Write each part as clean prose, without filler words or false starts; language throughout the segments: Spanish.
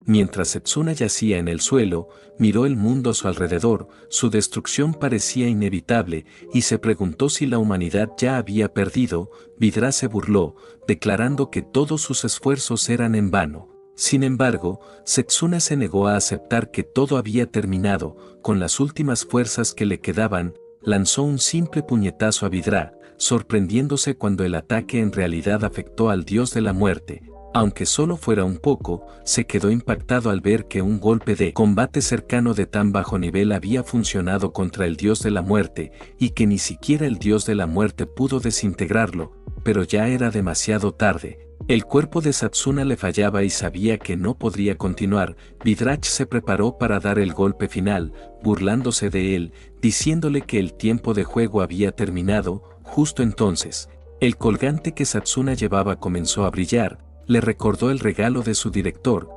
Mientras Setsuna yacía en el suelo, miró el mundo a su alrededor, su destrucción parecía inevitable, y se preguntó si la humanidad ya había perdido. Vidra se burló, declarando que todos sus esfuerzos eran en vano. Sin embargo, Setsuna se negó a aceptar que todo había terminado. Con las últimas fuerzas que le quedaban, lanzó un simple puñetazo a Vidra, sorprendiéndose cuando el ataque en realidad afectó al dios de la muerte. Aunque solo fuera un poco, se quedó impactado al ver que un golpe de combate cercano de tan bajo nivel había funcionado contra el dios de la muerte, y que ni siquiera el dios de la muerte pudo desintegrarlo, pero ya era demasiado tarde. El cuerpo de Setsuna le fallaba y sabía que no podría continuar. Vidrach se preparó para dar el golpe final, burlándose de él, diciéndole que el tiempo de juego había terminado. Justo entonces, el colgante que Setsuna llevaba comenzó a brillar. Le recordó el regalo de su director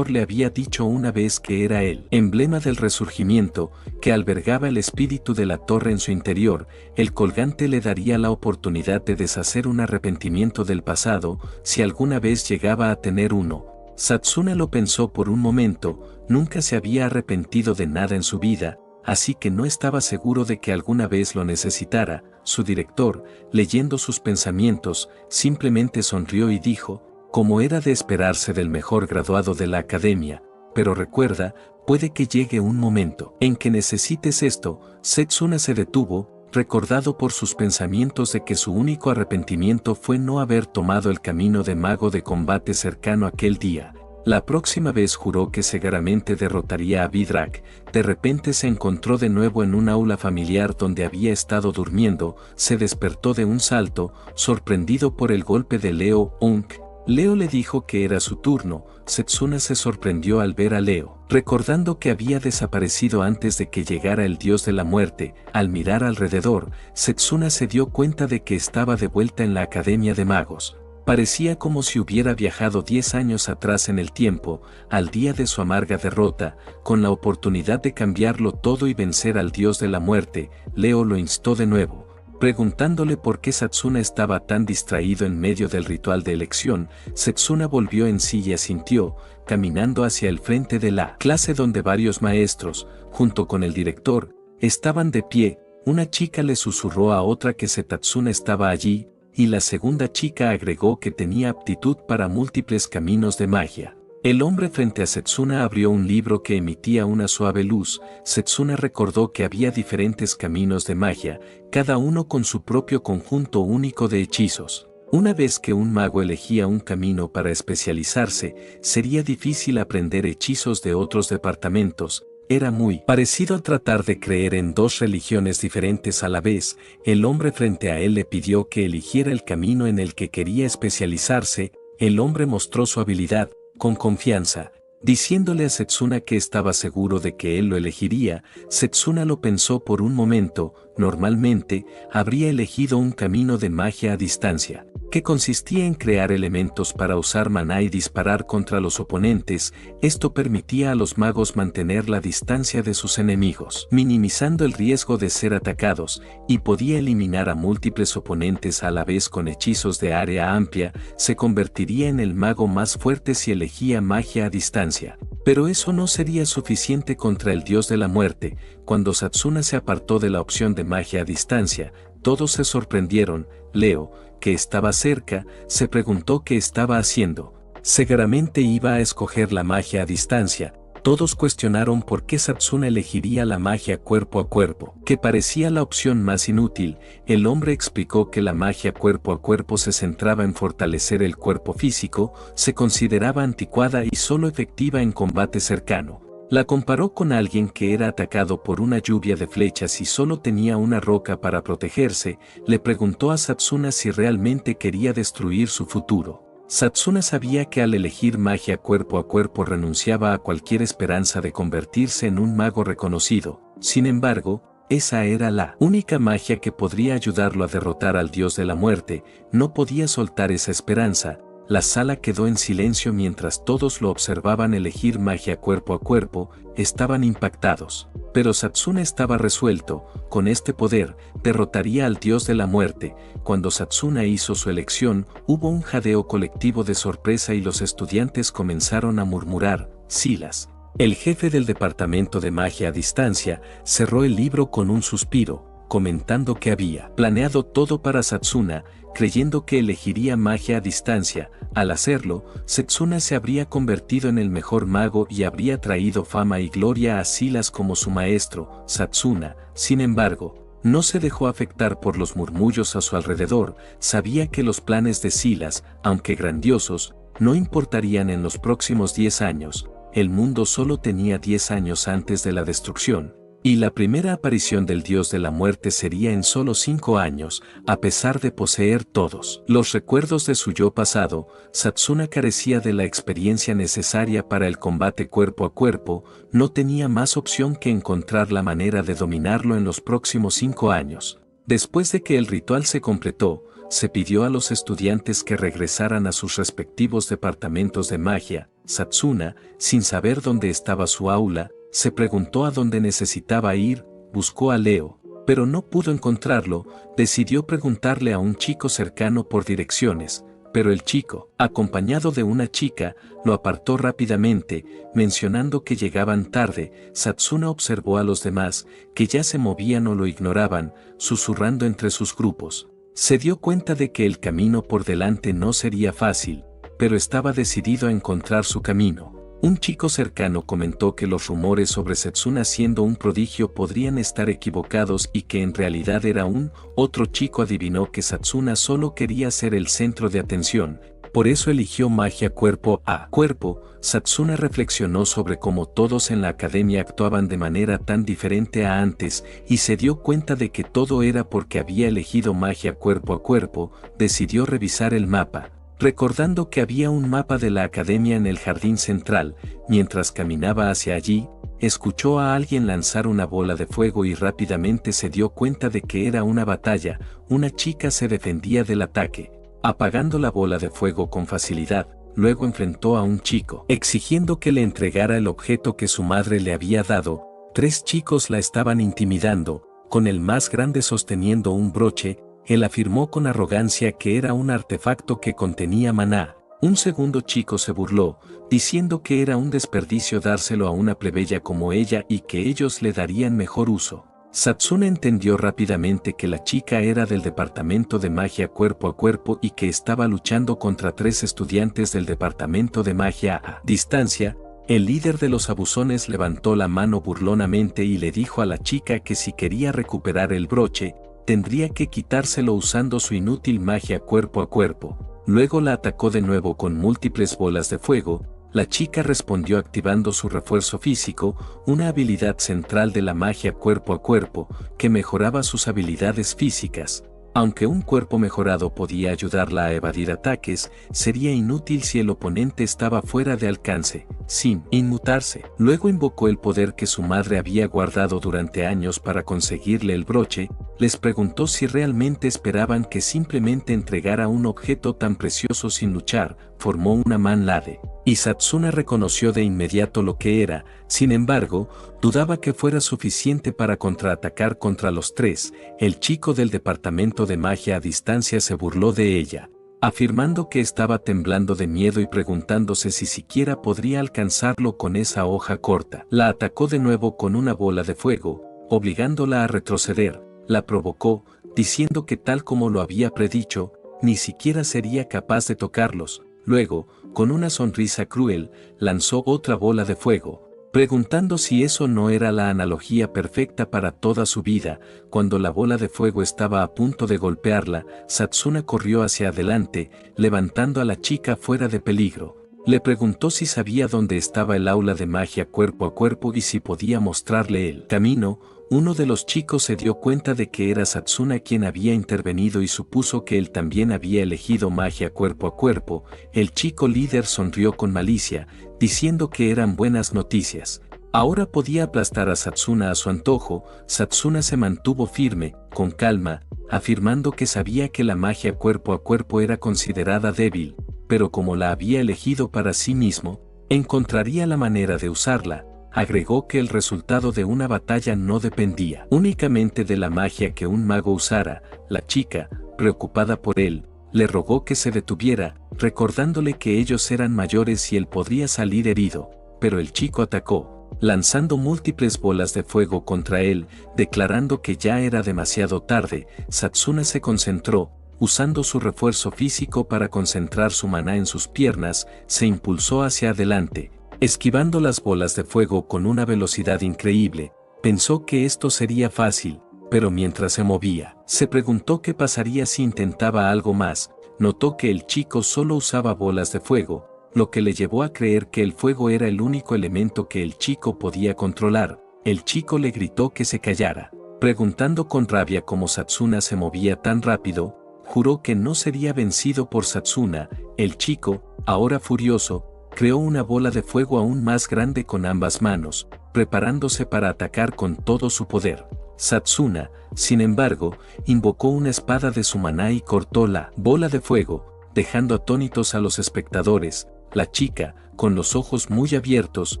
le había dicho una vez que era el emblema del resurgimiento, que albergaba el espíritu de la torre en su interior. El colgante le daría la oportunidad de deshacer un arrepentimiento del pasado, si alguna vez llegaba a tener uno. Setsuna lo pensó por un momento, nunca se había arrepentido de nada en su vida, así que no estaba seguro de que alguna vez lo necesitara. Su director, leyendo sus pensamientos, simplemente sonrió y dijo, como era de esperarse del mejor graduado de la academia, pero recuerda, puede que llegue un momento en que necesites esto. Setsuna se detuvo, recordado por sus pensamientos de que su único arrepentimiento fue no haber tomado el camino de mago de combate cercano aquel día. La próxima vez juró que seguramente derrotaría a Vidrach. De repente se encontró de nuevo en un aula familiar donde había estado durmiendo. Se despertó de un salto, sorprendido por el golpe de Leo Unk. Leo le dijo que era su turno. Setsuna se sorprendió al ver a Leo, recordando que había desaparecido antes de que llegara el dios de la muerte. Al mirar alrededor, Setsuna se dio cuenta de que estaba de vuelta en la Academia de Magos. Parecía como si hubiera viajado 10 años atrás en el tiempo, al día de su amarga derrota, con la oportunidad de cambiarlo todo y vencer al dios de la muerte. Leo lo instó de nuevo, preguntándole por qué Setsuna estaba tan distraído en medio del ritual de elección. Setsuna volvió en sí y asintió, caminando hacia el frente de la clase donde varios maestros, junto con el director, estaban de pie. Una chica le susurró a otra que Setsuna estaba allí, y la segunda chica agregó que tenía aptitud para múltiples caminos de magia. El hombre frente a Setsuna abrió un libro que emitía una suave luz. Setsuna recordó que había diferentes caminos de magia, cada uno con su propio conjunto único de hechizos. Una vez que un mago elegía un camino para especializarse, sería difícil aprender hechizos de otros departamentos. Era muy parecido a tratar de creer en dos religiones diferentes a la vez. El hombre frente a él le pidió que eligiera el camino en el que quería especializarse. El hombre mostró su habilidad, con confianza, diciéndole a Setsuna que estaba seguro de que él lo elegiría. Setsuna lo pensó por un momento. Normalmente, habría elegido un camino de magia a distancia, que consistía en crear elementos para usar maná y disparar contra los oponentes. Esto permitía a los magos mantener la distancia de sus enemigos, minimizando el riesgo de ser atacados, y podía eliminar a múltiples oponentes a la vez con hechizos de área amplia. Se convertiría en el mago más fuerte si elegía magia a distancia. Pero eso no sería suficiente contra el dios de la muerte. Cuando Setsuna se apartó de la opción de magia a distancia, todos se sorprendieron. Leo, que estaba cerca, se preguntó qué estaba haciendo. Seguramente iba a escoger la magia a distancia. Todos cuestionaron por qué Setsuna elegiría la magia cuerpo a cuerpo, que parecía la opción más inútil. El hombre explicó que la magia cuerpo a cuerpo se centraba en fortalecer el cuerpo físico, se consideraba anticuada y solo efectiva en combate cercano. La comparó con alguien que era atacado por una lluvia de flechas y solo tenía una roca para protegerse. Le preguntó a Setsuna si realmente quería destruir su futuro. Setsuna sabía que al elegir magia cuerpo a cuerpo renunciaba a cualquier esperanza de convertirse en un mago reconocido. Sin embargo, esa era la única magia que podría ayudarlo a derrotar al dios de la muerte. No podía soltar esa esperanza. La sala quedó en silencio mientras todos lo observaban elegir magia cuerpo a cuerpo, estaban impactados. Pero Satsuna estaba resuelto, con este poder, derrotaría al dios de la muerte. Cuando Satsuna hizo su elección, hubo un jadeo colectivo de sorpresa y los estudiantes comenzaron a murmurar, Silas. El jefe del departamento de magia a distancia cerró el libro con un suspiro, comentando que había planeado todo para Satsuna, creyendo que elegiría magia a distancia. Al hacerlo, Setsuna se habría convertido en el mejor mago y habría traído fama y gloria a Silas como su maestro. Satsuna, sin embargo, no se dejó afectar por los murmullos a su alrededor, sabía que los planes de Silas, aunque grandiosos, no importarían en los próximos 10 años. El mundo solo tenía 10 años antes de la destrucción. Y la primera aparición del dios de la muerte sería en solo 5 años, a pesar de poseer todos los recuerdos de su yo pasado. Satsuna carecía de la experiencia necesaria para el combate cuerpo a cuerpo, no tenía más opción que encontrar la manera de dominarlo en los próximos 5 años. Después de que el ritual se completó, se pidió a los estudiantes que regresaran a sus respectivos departamentos de magia. Satsuna, sin saber dónde estaba su aula, se preguntó a dónde necesitaba ir, buscó a Leo, pero no pudo encontrarlo, decidió preguntarle a un chico cercano por direcciones, pero el chico, acompañado de una chica, lo apartó rápidamente, mencionando que llegaban tarde. Satsuna observó a los demás, que ya se movían o lo ignoraban, susurrando entre sus grupos. Se dio cuenta de que el camino por delante no sería fácil, pero estaba decidido a encontrar su camino. Un chico cercano comentó que los rumores sobre Setsuna siendo un prodigio podrían estar equivocados y que en realidad era otro chico adivinó que Satsuna solo quería ser el centro de atención, por eso eligió magia cuerpo a cuerpo. Satsuna reflexionó sobre cómo todos en la academia actuaban de manera tan diferente a antes y se dio cuenta de que todo era porque había elegido magia cuerpo a cuerpo. Decidió revisar el mapa, recordando que había un mapa de la academia en el jardín central. Mientras caminaba hacia allí, escuchó a alguien lanzar una bola de fuego y rápidamente se dio cuenta de que era una batalla. Una chica se defendía del ataque, apagando la bola de fuego con facilidad. Luego enfrentó a un chico, exigiendo que le entregara el objeto que su madre le había dado. 3 chicos la estaban intimidando, con el más grande sosteniendo un broche. Él afirmó con arrogancia que era un artefacto que contenía maná. Un segundo chico se burló, diciendo que era un desperdicio dárselo a una plebeya como ella y que ellos le darían mejor uso. Satsuna entendió rápidamente que la chica era del departamento de magia cuerpo a cuerpo y que estaba luchando contra 3 estudiantes del departamento de magia a distancia. El líder de los abusones levantó la mano burlonamente y le dijo a la chica que si quería recuperar el broche, tendría que quitárselo usando su inútil magia cuerpo a cuerpo. Luego la atacó de nuevo con múltiples bolas de fuego. La chica respondió activando su refuerzo físico, una habilidad central de la magia cuerpo a cuerpo, que mejoraba sus habilidades físicas. Aunque un cuerpo mejorado podía ayudarla a evadir ataques, sería inútil si el oponente estaba fuera de alcance, sin inmutarse. Luego invocó el poder que su madre había guardado durante años para conseguirle el broche. Les preguntó si realmente esperaban que simplemente entregara un objeto tan precioso sin luchar. Formó una manlade, y Satsuna reconoció de inmediato lo que era. Sin embargo, dudaba que fuera suficiente para contraatacar contra los 3. El chico del departamento de magia a distancia se burló de ella, afirmando que estaba temblando de miedo y preguntándose si siquiera podría alcanzarlo con esa hoja corta. La atacó de nuevo con una bola de fuego, obligándola a retroceder. La provocó, diciendo que tal como lo había predicho, ni siquiera sería capaz de tocarlos. Luego, con una sonrisa cruel, lanzó otra bola de fuego, preguntando si eso no era la analogía perfecta para toda su vida. Cuando la bola de fuego estaba a punto de golpearla, Satsuna corrió hacia adelante, levantando a la chica fuera de peligro. Le preguntó si sabía dónde estaba el aula de magia cuerpo a cuerpo y si podía mostrarle el camino. Uno de los chicos se dio cuenta de que era Satsuna quien había intervenido y supuso que él también había elegido magia cuerpo a cuerpo. El chico líder sonrió con malicia, diciendo que eran buenas noticias. Ahora podía aplastar a Satsuna a su antojo. Satsuna se mantuvo firme, con calma, afirmando que sabía que la magia cuerpo a cuerpo era considerada débil, pero como la había elegido para sí mismo, encontraría la manera de usarla. Agregó que el resultado de una batalla no dependía únicamente de la magia que un mago usara. La chica, preocupada por él, le rogó que se detuviera, recordándole que ellos eran mayores y él podría salir herido, pero el chico atacó, lanzando múltiples bolas de fuego contra él, declarando que ya era demasiado tarde. Satsuna se concentró, usando su refuerzo físico para concentrar su maná en sus piernas, se impulsó hacia adelante, esquivando las bolas de fuego con una velocidad increíble. Pensó que esto sería fácil, pero mientras se movía, se preguntó qué pasaría si intentaba algo más. Notó que el chico solo usaba bolas de fuego, lo que le llevó a creer que el fuego era el único elemento que el chico podía controlar. El chico le gritó que se callara, preguntando con rabia cómo Satsuna se movía tan rápido. Juró que no sería vencido por Satsuna. El chico, ahora furioso, creó una bola de fuego aún más grande con ambas manos, preparándose para atacar con todo su poder. Satsuna, sin embargo, invocó una espada de su maná y cortó la bola de fuego, dejando atónitos a los espectadores. La chica, con los ojos muy abiertos,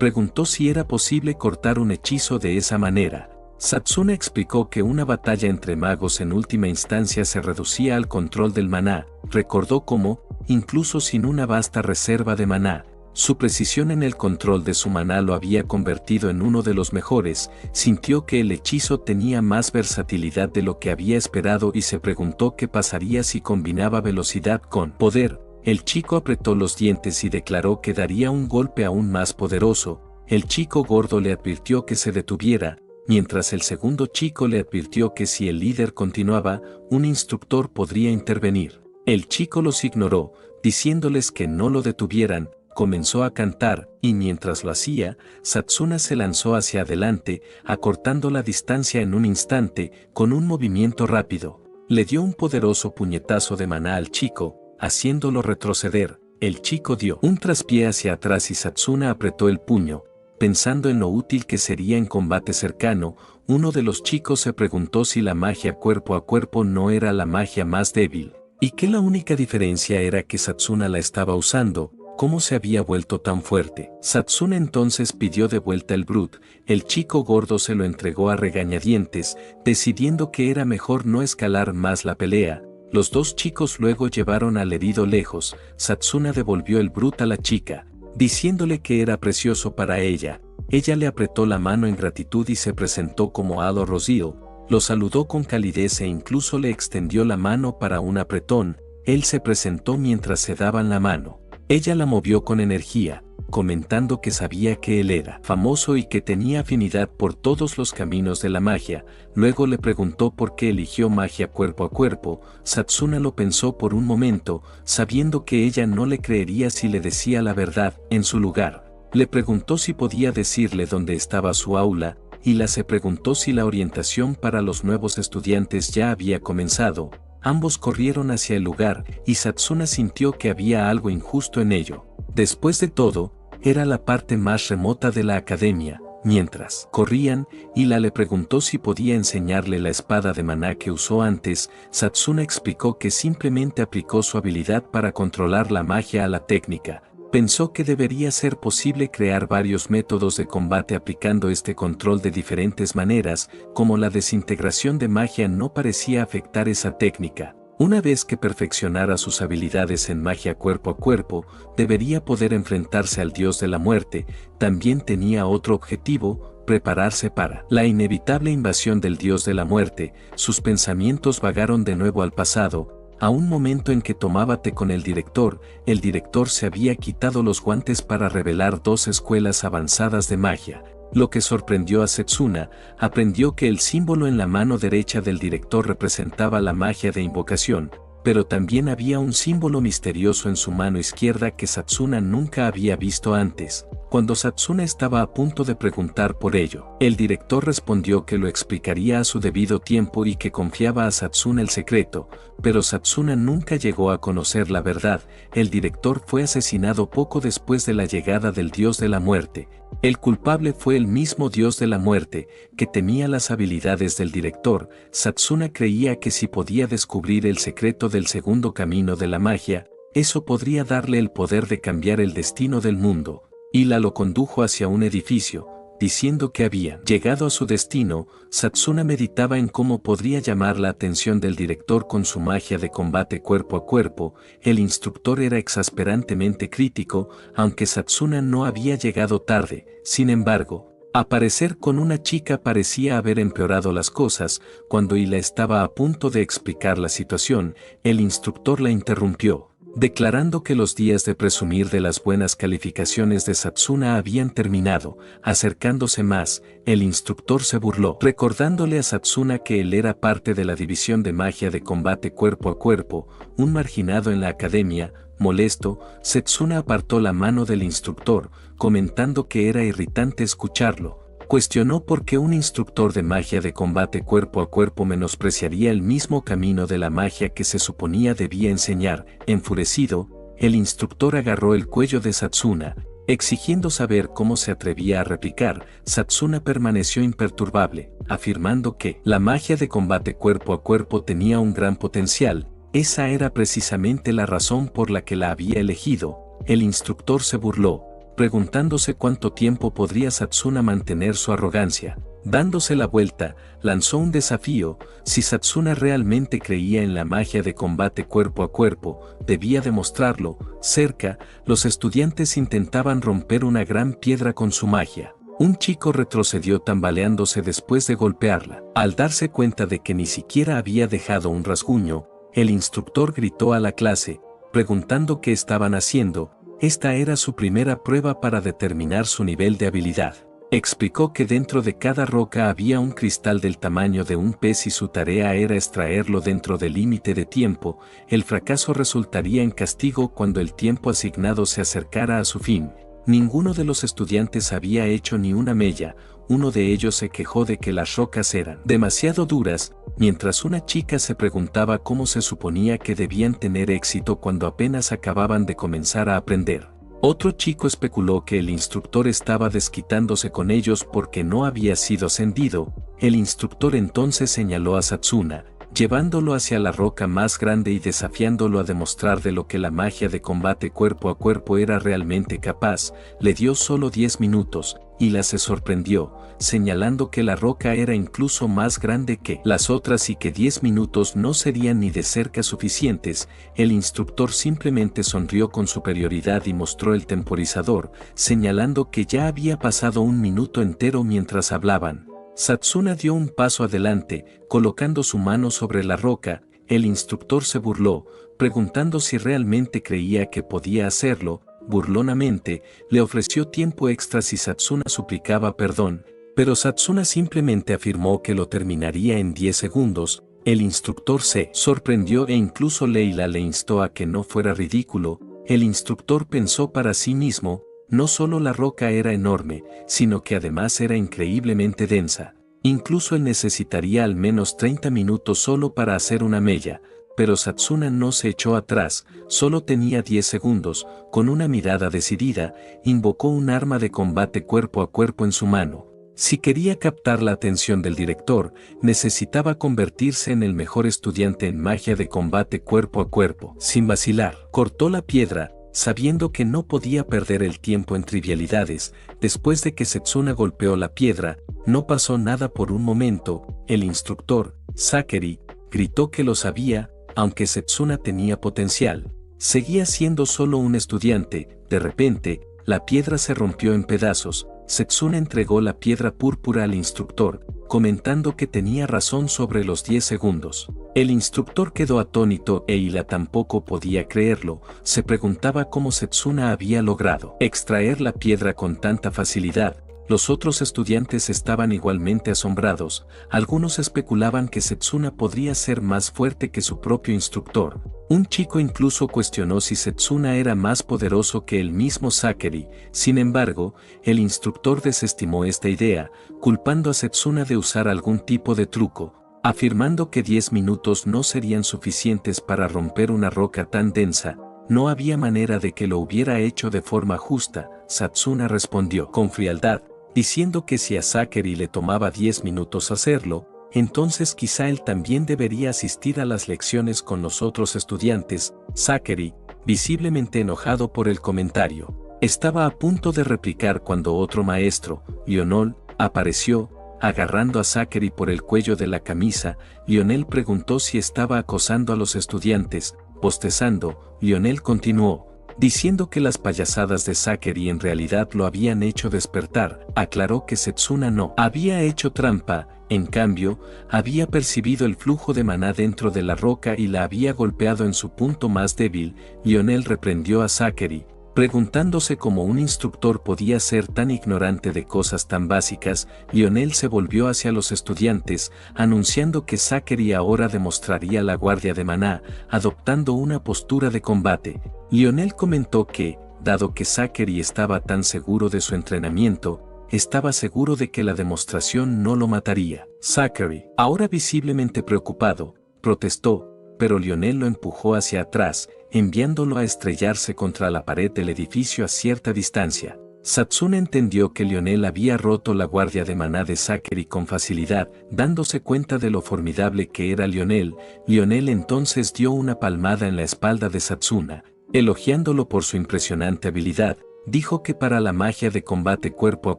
preguntó si era posible cortar un hechizo de esa manera. Satsuna explicó que una batalla entre magos en última instancia se reducía al control del maná. Recordó cómo, incluso sin una vasta reserva de maná, su precisión en el control de su maná lo había convertido en uno de los mejores. Sintió que el hechizo tenía más versatilidad de lo que había esperado y se preguntó qué pasaría si combinaba velocidad con poder. El chico apretó los dientes y declaró que daría un golpe aún más poderoso. El chico gordo le advirtió que se detuviera, mientras el segundo chico le advirtió que si el líder continuaba, un instructor podría intervenir. El chico los ignoró, diciéndoles que no lo detuvieran. Comenzó a cantar, y mientras lo hacía, Satsuna se lanzó hacia adelante, acortando la distancia en un instante, con un movimiento rápido. Le dio un poderoso puñetazo de maná al chico, haciéndolo retroceder. El chico dio un traspié hacia atrás y Satsuna apretó el puño. Pensando en lo útil que sería en combate cercano, uno de los chicos se preguntó si la magia cuerpo a cuerpo no era la magia más débil, y que la única diferencia era que Satsuna la estaba usando. ¿Cómo se había vuelto tan fuerte? Satsuna entonces pidió de vuelta el Brut. El chico gordo se lo entregó a regañadientes, decidiendo que era mejor no escalar más la pelea. Los dos chicos luego llevaron al herido lejos. Satsuna devolvió el Brut a la chica, diciéndole que era precioso para ella. Ella le apretó la mano en gratitud y se presentó como Hado Rocío. Lo saludó con calidez e incluso le extendió la mano para un apretón. Él se presentó mientras se daban la mano. Ella la movió con energía, comentando que sabía que él era famoso y que tenía afinidad por todos los caminos de la magia. Luego le preguntó por qué eligió magia cuerpo a cuerpo. Satsuna lo pensó por un momento, sabiendo que ella no le creería si le decía la verdad. En su lugar, le preguntó si podía decirle dónde estaba su aula, y se preguntó si la orientación para los nuevos estudiantes ya había comenzado. Ambos corrieron hacia el lugar y Satsuna sintió que había algo injusto en ello. Después de todo, era la parte más remota de la academia. Mientras corrían, Hila le preguntó si podía enseñarle la espada de maná que usó antes. Satsuna explicó que simplemente aplicó su habilidad para controlar la magia a la técnica. Pensó que debería ser posible crear varios métodos de combate aplicando este control de diferentes maneras, como la desintegración de magia no parecía afectar esa técnica. Una vez que perfeccionara sus habilidades en magia cuerpo a cuerpo, debería poder enfrentarse al dios de la muerte. También tenía otro objetivo: prepararse para la inevitable invasión del dios de la muerte. Sus pensamientos vagaron de nuevo al pasado, a un momento en que tomaba té con el director. El director se había quitado los guantes para revelar 2 escuelas avanzadas de magia. Lo que sorprendió a Satsuna. Aprendió que el símbolo en la mano derecha del director representaba la magia de invocación, pero también había un símbolo misterioso en su mano izquierda que Satsuna nunca había visto antes. Cuando Satsuna estaba a punto de preguntar por ello, el director respondió que lo explicaría a su debido tiempo y que confiaba a Satsuna el secreto, pero Satsuna nunca llegó a conocer la verdad. El director fue asesinado poco después de la llegada del dios de la muerte. El culpable fue el mismo dios de la muerte, que temía las habilidades del director. Satsuna creía que si podía descubrir el secreto del segundo camino de la magia, Eso podría darle el poder de cambiar el destino del mundo. Hila lo condujo hacia un edificio, diciendo que había llegado a su destino. Satsuna meditaba en cómo podría llamar la atención del director con su magia de combate cuerpo a cuerpo. El instructor era exasperantemente crítico, aunque Satsuna no había llegado tarde. Sin embargo, aparecer con una chica parecía haber empeorado las cosas. Cuando Hila estaba a punto de explicar la situación, el instructor la interrumpió, declarando que los días de presumir de las buenas calificaciones de Satsuna habían terminado. Acercándose más, el instructor se burló, recordándole a Satsuna que él era parte de la división de magia de combate cuerpo a cuerpo, un marginado en la academia. Molesto, Satsuna apartó la mano del instructor, comentando que era irritante escucharlo. Cuestionó por qué un instructor de magia de combate cuerpo a cuerpo menospreciaría el mismo camino de la magia que se suponía debía enseñar. Enfurecido, el instructor agarró el cuello de Satsuna, exigiendo saber cómo se atrevía a replicar. Satsuna permaneció imperturbable, afirmando que la magia de combate cuerpo a cuerpo tenía un gran potencial. Esa era precisamente la razón por la que la había elegido. El instructor se burló, preguntándose cuánto tiempo podría Satsuna mantener su arrogancia. Dándose la vuelta, lanzó un desafío. Si Satsuna realmente creía en la magia de combate cuerpo a cuerpo, debía demostrarlo. Cerca, los estudiantes intentaban romper una gran piedra con su magia. Un chico retrocedió tambaleándose después de golpearla. Al darse cuenta de que ni siquiera había dejado un rasguño, el instructor gritó a la clase, preguntando qué estaban haciendo. Esta era su primera prueba para determinar su nivel de habilidad. Explicó que dentro de cada roca había un cristal del tamaño de un pez y su tarea era extraerlo dentro del límite de tiempo. El fracaso resultaría en castigo cuando el tiempo asignado se acercara a su fin. Ninguno de los estudiantes había hecho ni una mella. Uno de ellos se quejó de que las rocas eran demasiado duras, mientras una chica se preguntaba cómo se suponía que debían tener éxito cuando apenas acababan de comenzar a aprender. Otro chico especuló que el instructor estaba desquitándose con ellos porque no había sido ascendido. El instructor entonces señaló a Satsuna, llevándolo hacia la roca más grande y desafiándolo a demostrar de lo que la magia de combate cuerpo a cuerpo era realmente capaz. Le dio solo 10 minutos, y Hila se sorprendió, señalando que la roca era incluso más grande que las otras y que 10 minutos no serían ni de cerca suficientes. El instructor simplemente sonrió con superioridad y mostró el temporizador, señalando que ya había pasado un minuto entero mientras hablaban. Satsuna dio un paso adelante, colocando su mano sobre la roca. El instructor se burló, preguntando si realmente creía que podía hacerlo. Burlonamente, le ofreció tiempo extra si Satsuna suplicaba perdón, pero Satsuna simplemente afirmó que lo terminaría en 10 segundos. El instructor se sorprendió e incluso Leila le instó a que no fuera ridículo. El instructor pensó para sí mismo, no solo la roca era enorme, sino que además era increíblemente densa. Incluso él necesitaría al menos 30 minutos solo para hacer una mella. Pero Satsuna no se echó atrás, solo tenía 10 segundos. Con una mirada decidida, invocó un arma de combate cuerpo a cuerpo en su mano. Si quería captar la atención del director, necesitaba convertirse en el mejor estudiante en magia de combate cuerpo a cuerpo. Sin vacilar, cortó la piedra, sabiendo que no podía perder el tiempo en trivialidades. Después de que Satsuna golpeó la piedra, no pasó nada por un momento. El instructor, Sakeri, gritó que lo sabía. Aunque Satsuna tenía potencial, seguía siendo solo un estudiante. De repente, la piedra se rompió en pedazos. Satsuna entregó la piedra púrpura al instructor, comentando que tenía razón sobre los 10 segundos. El instructor quedó atónito e Hila tampoco podía creerlo. Se preguntaba cómo Satsuna había logrado extraer la piedra con tanta facilidad. Los otros estudiantes estaban igualmente asombrados. Algunos especulaban que Satsuna podría ser más fuerte que su propio instructor. Un chico incluso cuestionó si Satsuna era más poderoso que el mismo Sakeri. Sin embargo, el instructor desestimó esta idea, culpando a Satsuna de usar algún tipo de truco, afirmando que 10 minutos no serían suficientes para romper una roca tan densa. No había manera de que lo hubiera hecho de forma justa. Satsuna respondió con frialdad, diciendo que si a Sakeri le tomaba 10 minutos hacerlo, entonces quizá él también debería asistir a las lecciones con los otros estudiantes. Sakeri, visiblemente enojado por el comentario. Estaba a punto de replicar cuando otro maestro, Lionel, apareció, agarrando a Zachary por el cuello de la camisa. Lionel preguntó si estaba acosando a los estudiantes. Bostezando, Lionel continuó, diciendo que las payasadas de Zachary en realidad lo habían hecho despertar. Aclaró que Setsuna no había hecho trampa, en cambio, había percibido el flujo de maná dentro de la roca y la había golpeado en su punto más débil. Lionel reprendió a Zachary, preguntándose cómo un instructor podía ser tan ignorante de cosas tan básicas. Lionel se volvió hacia los estudiantes, anunciando que Zachary ahora demostraría la guardia de maná, adoptando una postura de combate. Lionel comentó que, dado que Zachary estaba tan seguro de su entrenamiento, estaba seguro de que la demostración no lo mataría. Zachary, ahora visiblemente preocupado, protestó, pero Lionel lo empujó hacia atrás, enviándolo a estrellarse contra la pared del edificio a cierta distancia. Satsuna entendió que Lionel había roto la guardia de maná de Zachary con facilidad, dándose cuenta de lo formidable que era Lionel. Lionel entonces dio una palmada en la espalda de Satsuna, elogiándolo por su impresionante habilidad. Dijo que para la magia de combate cuerpo a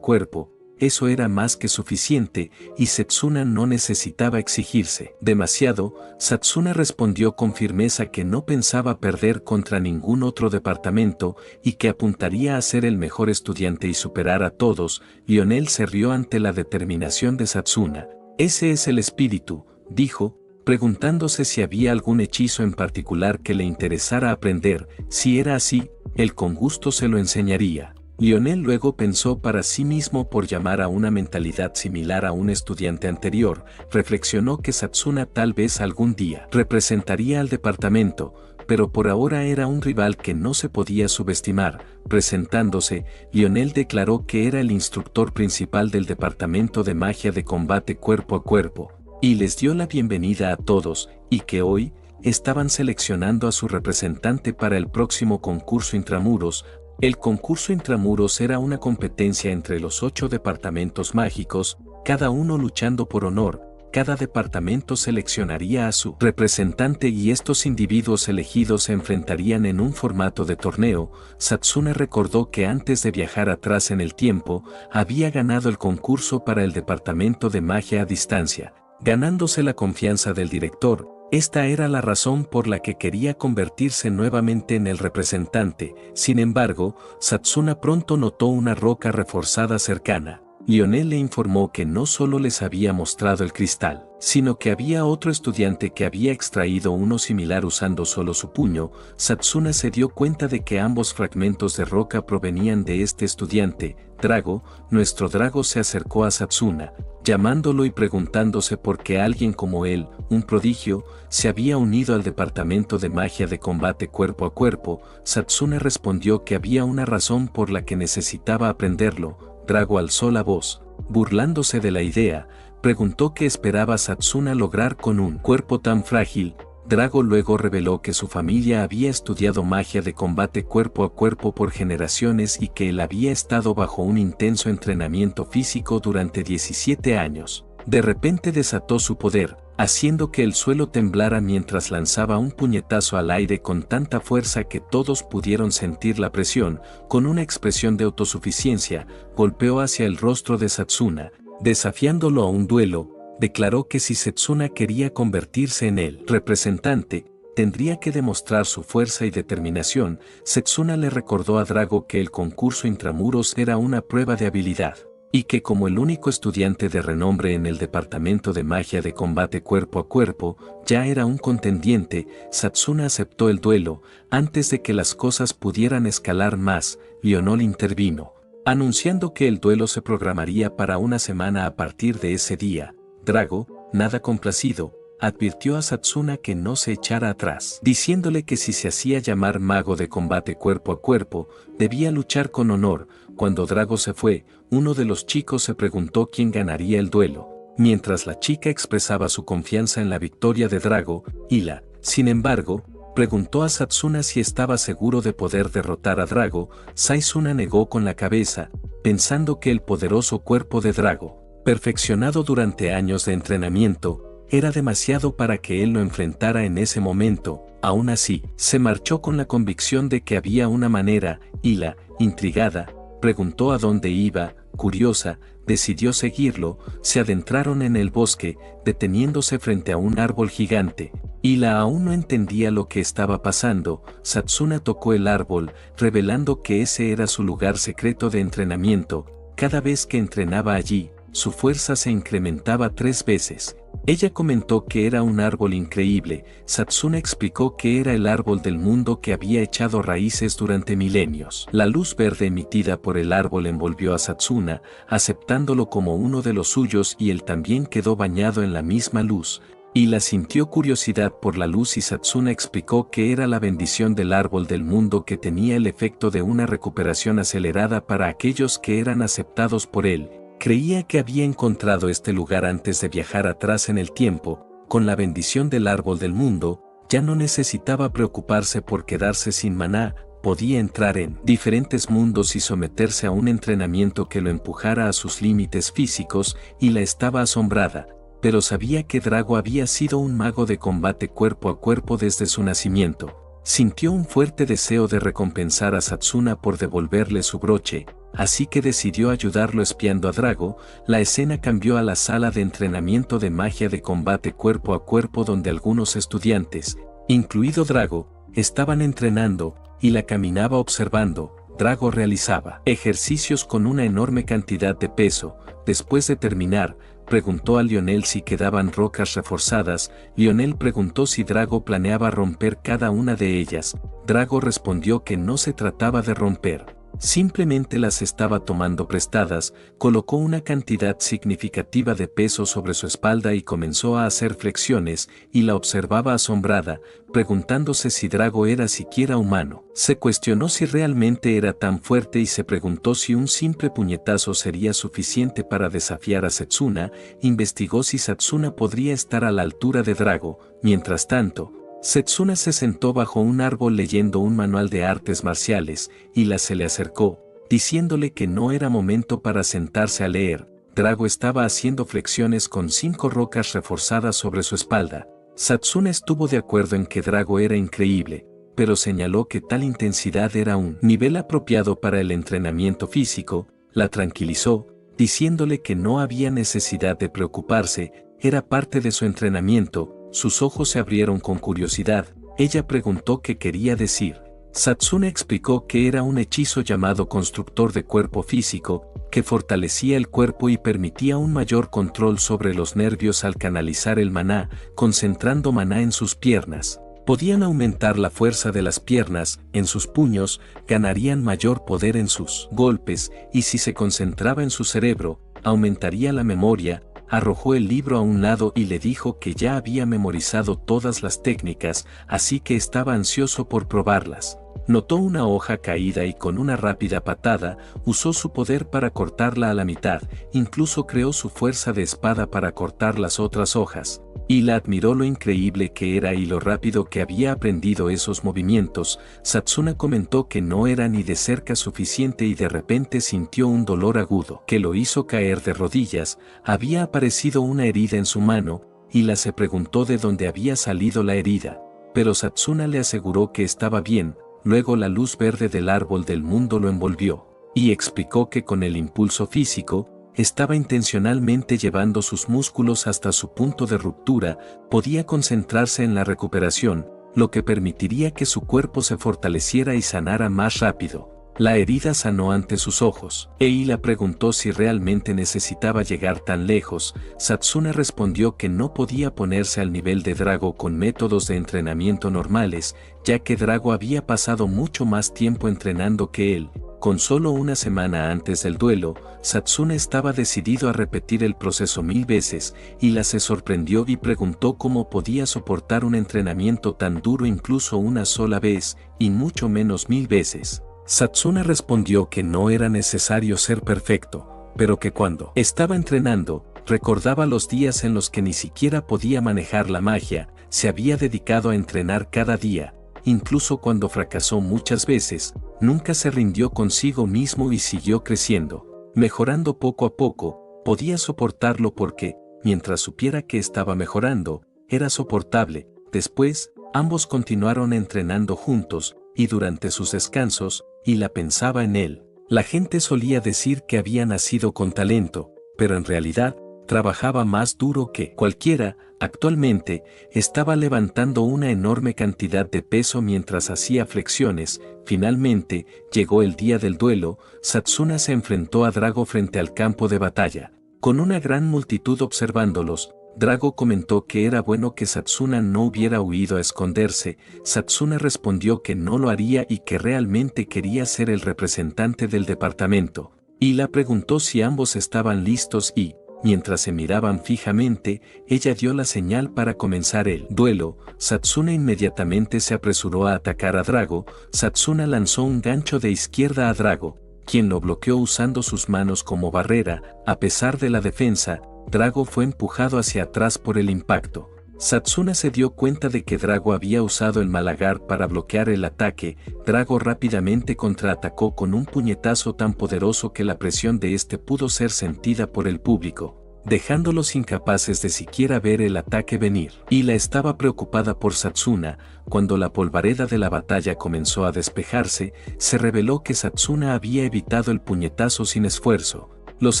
cuerpo, eso era más que suficiente y Setsuna no necesitaba exigirse demasiado. Satsuna respondió con firmeza que no pensaba perder contra ningún otro departamento y que apuntaría a ser el mejor estudiante y superar a todos. Lionel se rió ante la determinación de Satsuna. Ese es el espíritu, dijo, preguntándose si había algún hechizo en particular que le interesara aprender. Si era así, él con gusto se lo enseñaría. Lionel luego pensó para sí mismo por llamar a una mentalidad similar a un estudiante anterior. Reflexionó que Satsuna tal vez algún día representaría al departamento, pero por ahora era un rival que no se podía subestimar. Presentándose, Lionel declaró que era el instructor principal del departamento de magia de combate cuerpo a cuerpo, y les dio la bienvenida a todos, y que hoy estaban seleccionando a su representante para el próximo concurso intramuros. El concurso intramuros era una competencia entre los 8 departamentos mágicos, cada uno luchando por honor. Cada departamento seleccionaría a su representante y estos individuos elegidos se enfrentarían en un formato de torneo. Satsuna recordó que antes de viajar atrás en el tiempo, había ganado el concurso para el departamento de magia a distancia, ganándose la confianza del director. Esta era la razón por la que quería convertirse nuevamente en el representante. Sin embargo, Satsuna pronto notó una roca reforzada cercana. Lionel le informó que no solo les había mostrado el cristal, sino que había otro estudiante que había extraído uno similar usando solo su puño. Satsuna se dio cuenta de que ambos fragmentos de roca provenían de este estudiante. Drago, nuestro Drago, se acercó a Satsuna, llamándolo y preguntándose por qué alguien como él, un prodigio, se había unido al departamento de magia de combate cuerpo a cuerpo. Satsuna respondió que había una razón por la que necesitaba aprenderlo. Drago alzó la voz, burlándose de la idea, preguntó qué esperaba Satsuna lograr con un cuerpo tan frágil. Drago luego reveló que su familia había estudiado magia de combate cuerpo a cuerpo por generaciones y que él había estado bajo un intenso entrenamiento físico durante 17 años. De repente desató su poder, haciendo que el suelo temblara mientras lanzaba un puñetazo al aire con tanta fuerza que todos pudieron sentir la presión. Con una expresión de autosuficiencia, golpeó hacia el rostro de Satsuna, desafiándolo a un duelo. Declaró que si Satsuna quería convertirse en el representante, tendría que demostrar su fuerza y determinación. Satsuna le recordó a Drago que el concurso intramuros era una prueba de habilidad, y que como el único estudiante de renombre en el departamento de magia de combate cuerpo a cuerpo, ya era un contendiente. Satsuna aceptó el duelo. Antes de que las cosas pudieran escalar más, Lionel intervino, anunciando que el duelo se programaría para una semana a partir de ese día. Drago, nada complacido, advirtió a Satsuna que no se echara atrás, diciéndole que si se hacía llamar mago de combate cuerpo a cuerpo, debía luchar con honor. Cuando Drago se fue, uno de los chicos se preguntó quién ganaría el duelo. Mientras la chica expresaba su confianza en la victoria de Drago, Hila, sin embargo, preguntó a Satsuna si estaba seguro de poder derrotar a Drago. Satsuna negó con la cabeza, pensando que el poderoso cuerpo de Drago, perfeccionado durante años de entrenamiento, era demasiado para que él lo enfrentara en ese momento. Aún así, se marchó con la convicción de que había una manera, y intrigada, preguntó a dónde iba. Curiosa, decidió seguirlo. Se adentraron en el bosque, deteniéndose frente a un árbol gigante. Hila aún no entendía lo que estaba pasando. Satsuna tocó el árbol, revelando que ese era su lugar secreto de entrenamiento. Cada vez que entrenaba allí, su fuerza se incrementaba 3 veces. Ella comentó que era un árbol increíble. Satsuna explicó que era el árbol del mundo que había echado raíces durante milenios. La luz verde emitida por el árbol envolvió a Satsuna, aceptándolo como uno de los suyos, y él también quedó bañado en la misma luz. Hila sintió curiosidad por la luz y Satsuna explicó que era la bendición del árbol del mundo que tenía el efecto de una recuperación acelerada para aquellos que eran aceptados por él. Creía que había encontrado este lugar antes de viajar atrás en el tiempo. Con la bendición del árbol del mundo, ya no necesitaba preocuparse por quedarse sin maná, podía entrar en diferentes mundos y someterse a un entrenamiento que lo empujara a sus límites físicos. Hila estaba asombrada, pero sabía que Drago había sido un mago de combate cuerpo a cuerpo desde su nacimiento. Sintió un fuerte deseo de recompensar a Satsuna por devolverle su broche, así que decidió ayudarlo espiando a Drago. La escena cambió a la sala de entrenamiento de magia de combate cuerpo a cuerpo donde algunos estudiantes, incluido Drago, estaban entrenando, y la caminaba observando. Drago realizaba ejercicios con una enorme cantidad de peso. Después de terminar, preguntó a Lionel si quedaban rocas reforzadas. Lionel preguntó si Drago planeaba romper cada una de ellas. Drago respondió que no se trataba de romper, simplemente las estaba tomando prestadas. Colocó una cantidad significativa de peso sobre su espalda y comenzó a hacer flexiones, y la observaba asombrada, preguntándose si Drago era siquiera humano. Se cuestionó si realmente era tan fuerte y se preguntó si un simple puñetazo sería suficiente para desafiar a Satsuna. Investigó si Satsuna podría estar a la altura de Drago. Mientras tanto, Satsuna se sentó bajo un árbol leyendo un manual de artes marciales. Hila se le acercó, diciéndole que no era momento para sentarse a leer. Drago estaba haciendo flexiones con 5 rocas reforzadas sobre su espalda. Satsuna estuvo de acuerdo en que Drago era increíble, pero señaló que tal intensidad era un nivel apropiado para el entrenamiento físico. La tranquilizó, diciéndole que no había necesidad de preocuparse, era parte de su entrenamiento. Sus ojos se abrieron con curiosidad. Ella preguntó qué quería decir. Satsuna explicó que era un hechizo llamado Constructor de Cuerpo Físico, que fortalecía el cuerpo y permitía un mayor control sobre los nervios al canalizar el maná. Concentrando maná en sus piernas, podían aumentar la fuerza de las piernas. En sus puños, ganarían mayor poder en sus golpes, y si se concentraba en su cerebro, aumentaría la memoria. Arrojó el libro a un lado y le dijo que ya había memorizado todas las técnicas, así que estaba ansioso por probarlas. Notó una hoja caída y con una rápida patada, usó su poder para cortarla a la mitad. Incluso creó su fuerza de espada para cortar las otras hojas. Hila admiró lo increíble que era y lo rápido que había aprendido esos movimientos. Satsuna comentó que no era ni de cerca suficiente y de repente sintió un dolor agudo que lo hizo caer de rodillas. Había aparecido una herida en su mano. Hila se preguntó de dónde había salido la herida, pero Satsuna le aseguró que estaba bien. Luego la luz verde del árbol del mundo lo envolvió, y explicó que con el impulso físico, estaba intencionalmente llevando sus músculos hasta su punto de ruptura. Podía concentrarse en la recuperación, lo que permitiría que su cuerpo se fortaleciera y sanara más rápido. La herida sanó ante sus ojos. Hila preguntó si realmente necesitaba llegar tan lejos. Satsuna respondió que no podía ponerse al nivel de Drago con métodos de entrenamiento normales, ya que Drago había pasado mucho más tiempo entrenando que él. Con solo una semana antes del duelo, Satsuna estaba decidido a repetir el proceso 1000 veces. Hila se sorprendió y preguntó cómo podía soportar un entrenamiento tan duro incluso una sola vez, y mucho menos 1000 veces. Satsuna respondió que no era necesario ser perfecto, pero que cuando estaba entrenando, recordaba los días en los que ni siquiera podía manejar la magia. Se había dedicado a entrenar cada día, incluso cuando fracasó muchas veces. Nunca se rindió consigo mismo y siguió creciendo, mejorando poco a poco. Podía soportarlo porque, mientras supiera que estaba mejorando, era soportable. Después, ambos continuaron entrenando juntos, y durante sus descansos, Hila pensaba en él. La gente solía decir que había nacido con talento, pero en realidad, trabajaba más duro que cualquiera. Actualmente, estaba levantando una enorme cantidad de peso mientras hacía flexiones. Finalmente, llegó el día del duelo. Satsuna se enfrentó a Drago frente al campo de batalla. Con una gran multitud observándolos, Drago comentó que era bueno que Satsuna no hubiera huido a esconderse. Satsuna respondió que no lo haría y que realmente quería ser el representante del departamento. Hila preguntó si ambos estaban listos y, mientras se miraban fijamente, ella dio la señal para comenzar el duelo. Satsuna inmediatamente se apresuró a atacar a Drago. Satsuna lanzó un gancho de izquierda a Drago, quien lo bloqueó usando sus manos como barrera. A pesar de la defensa, Drago fue empujado hacia atrás por el impacto. Satsuna se dio cuenta de que Drago había usado el malagar para bloquear el ataque. Drago rápidamente contraatacó con un puñetazo tan poderoso que la presión de este pudo ser sentida por el público, dejándolos incapaces de siquiera ver el ataque venir. Hila estaba preocupada por Satsuna. Cuando la polvareda de la batalla comenzó a despejarse, se reveló que Satsuna había evitado el puñetazo sin esfuerzo. Los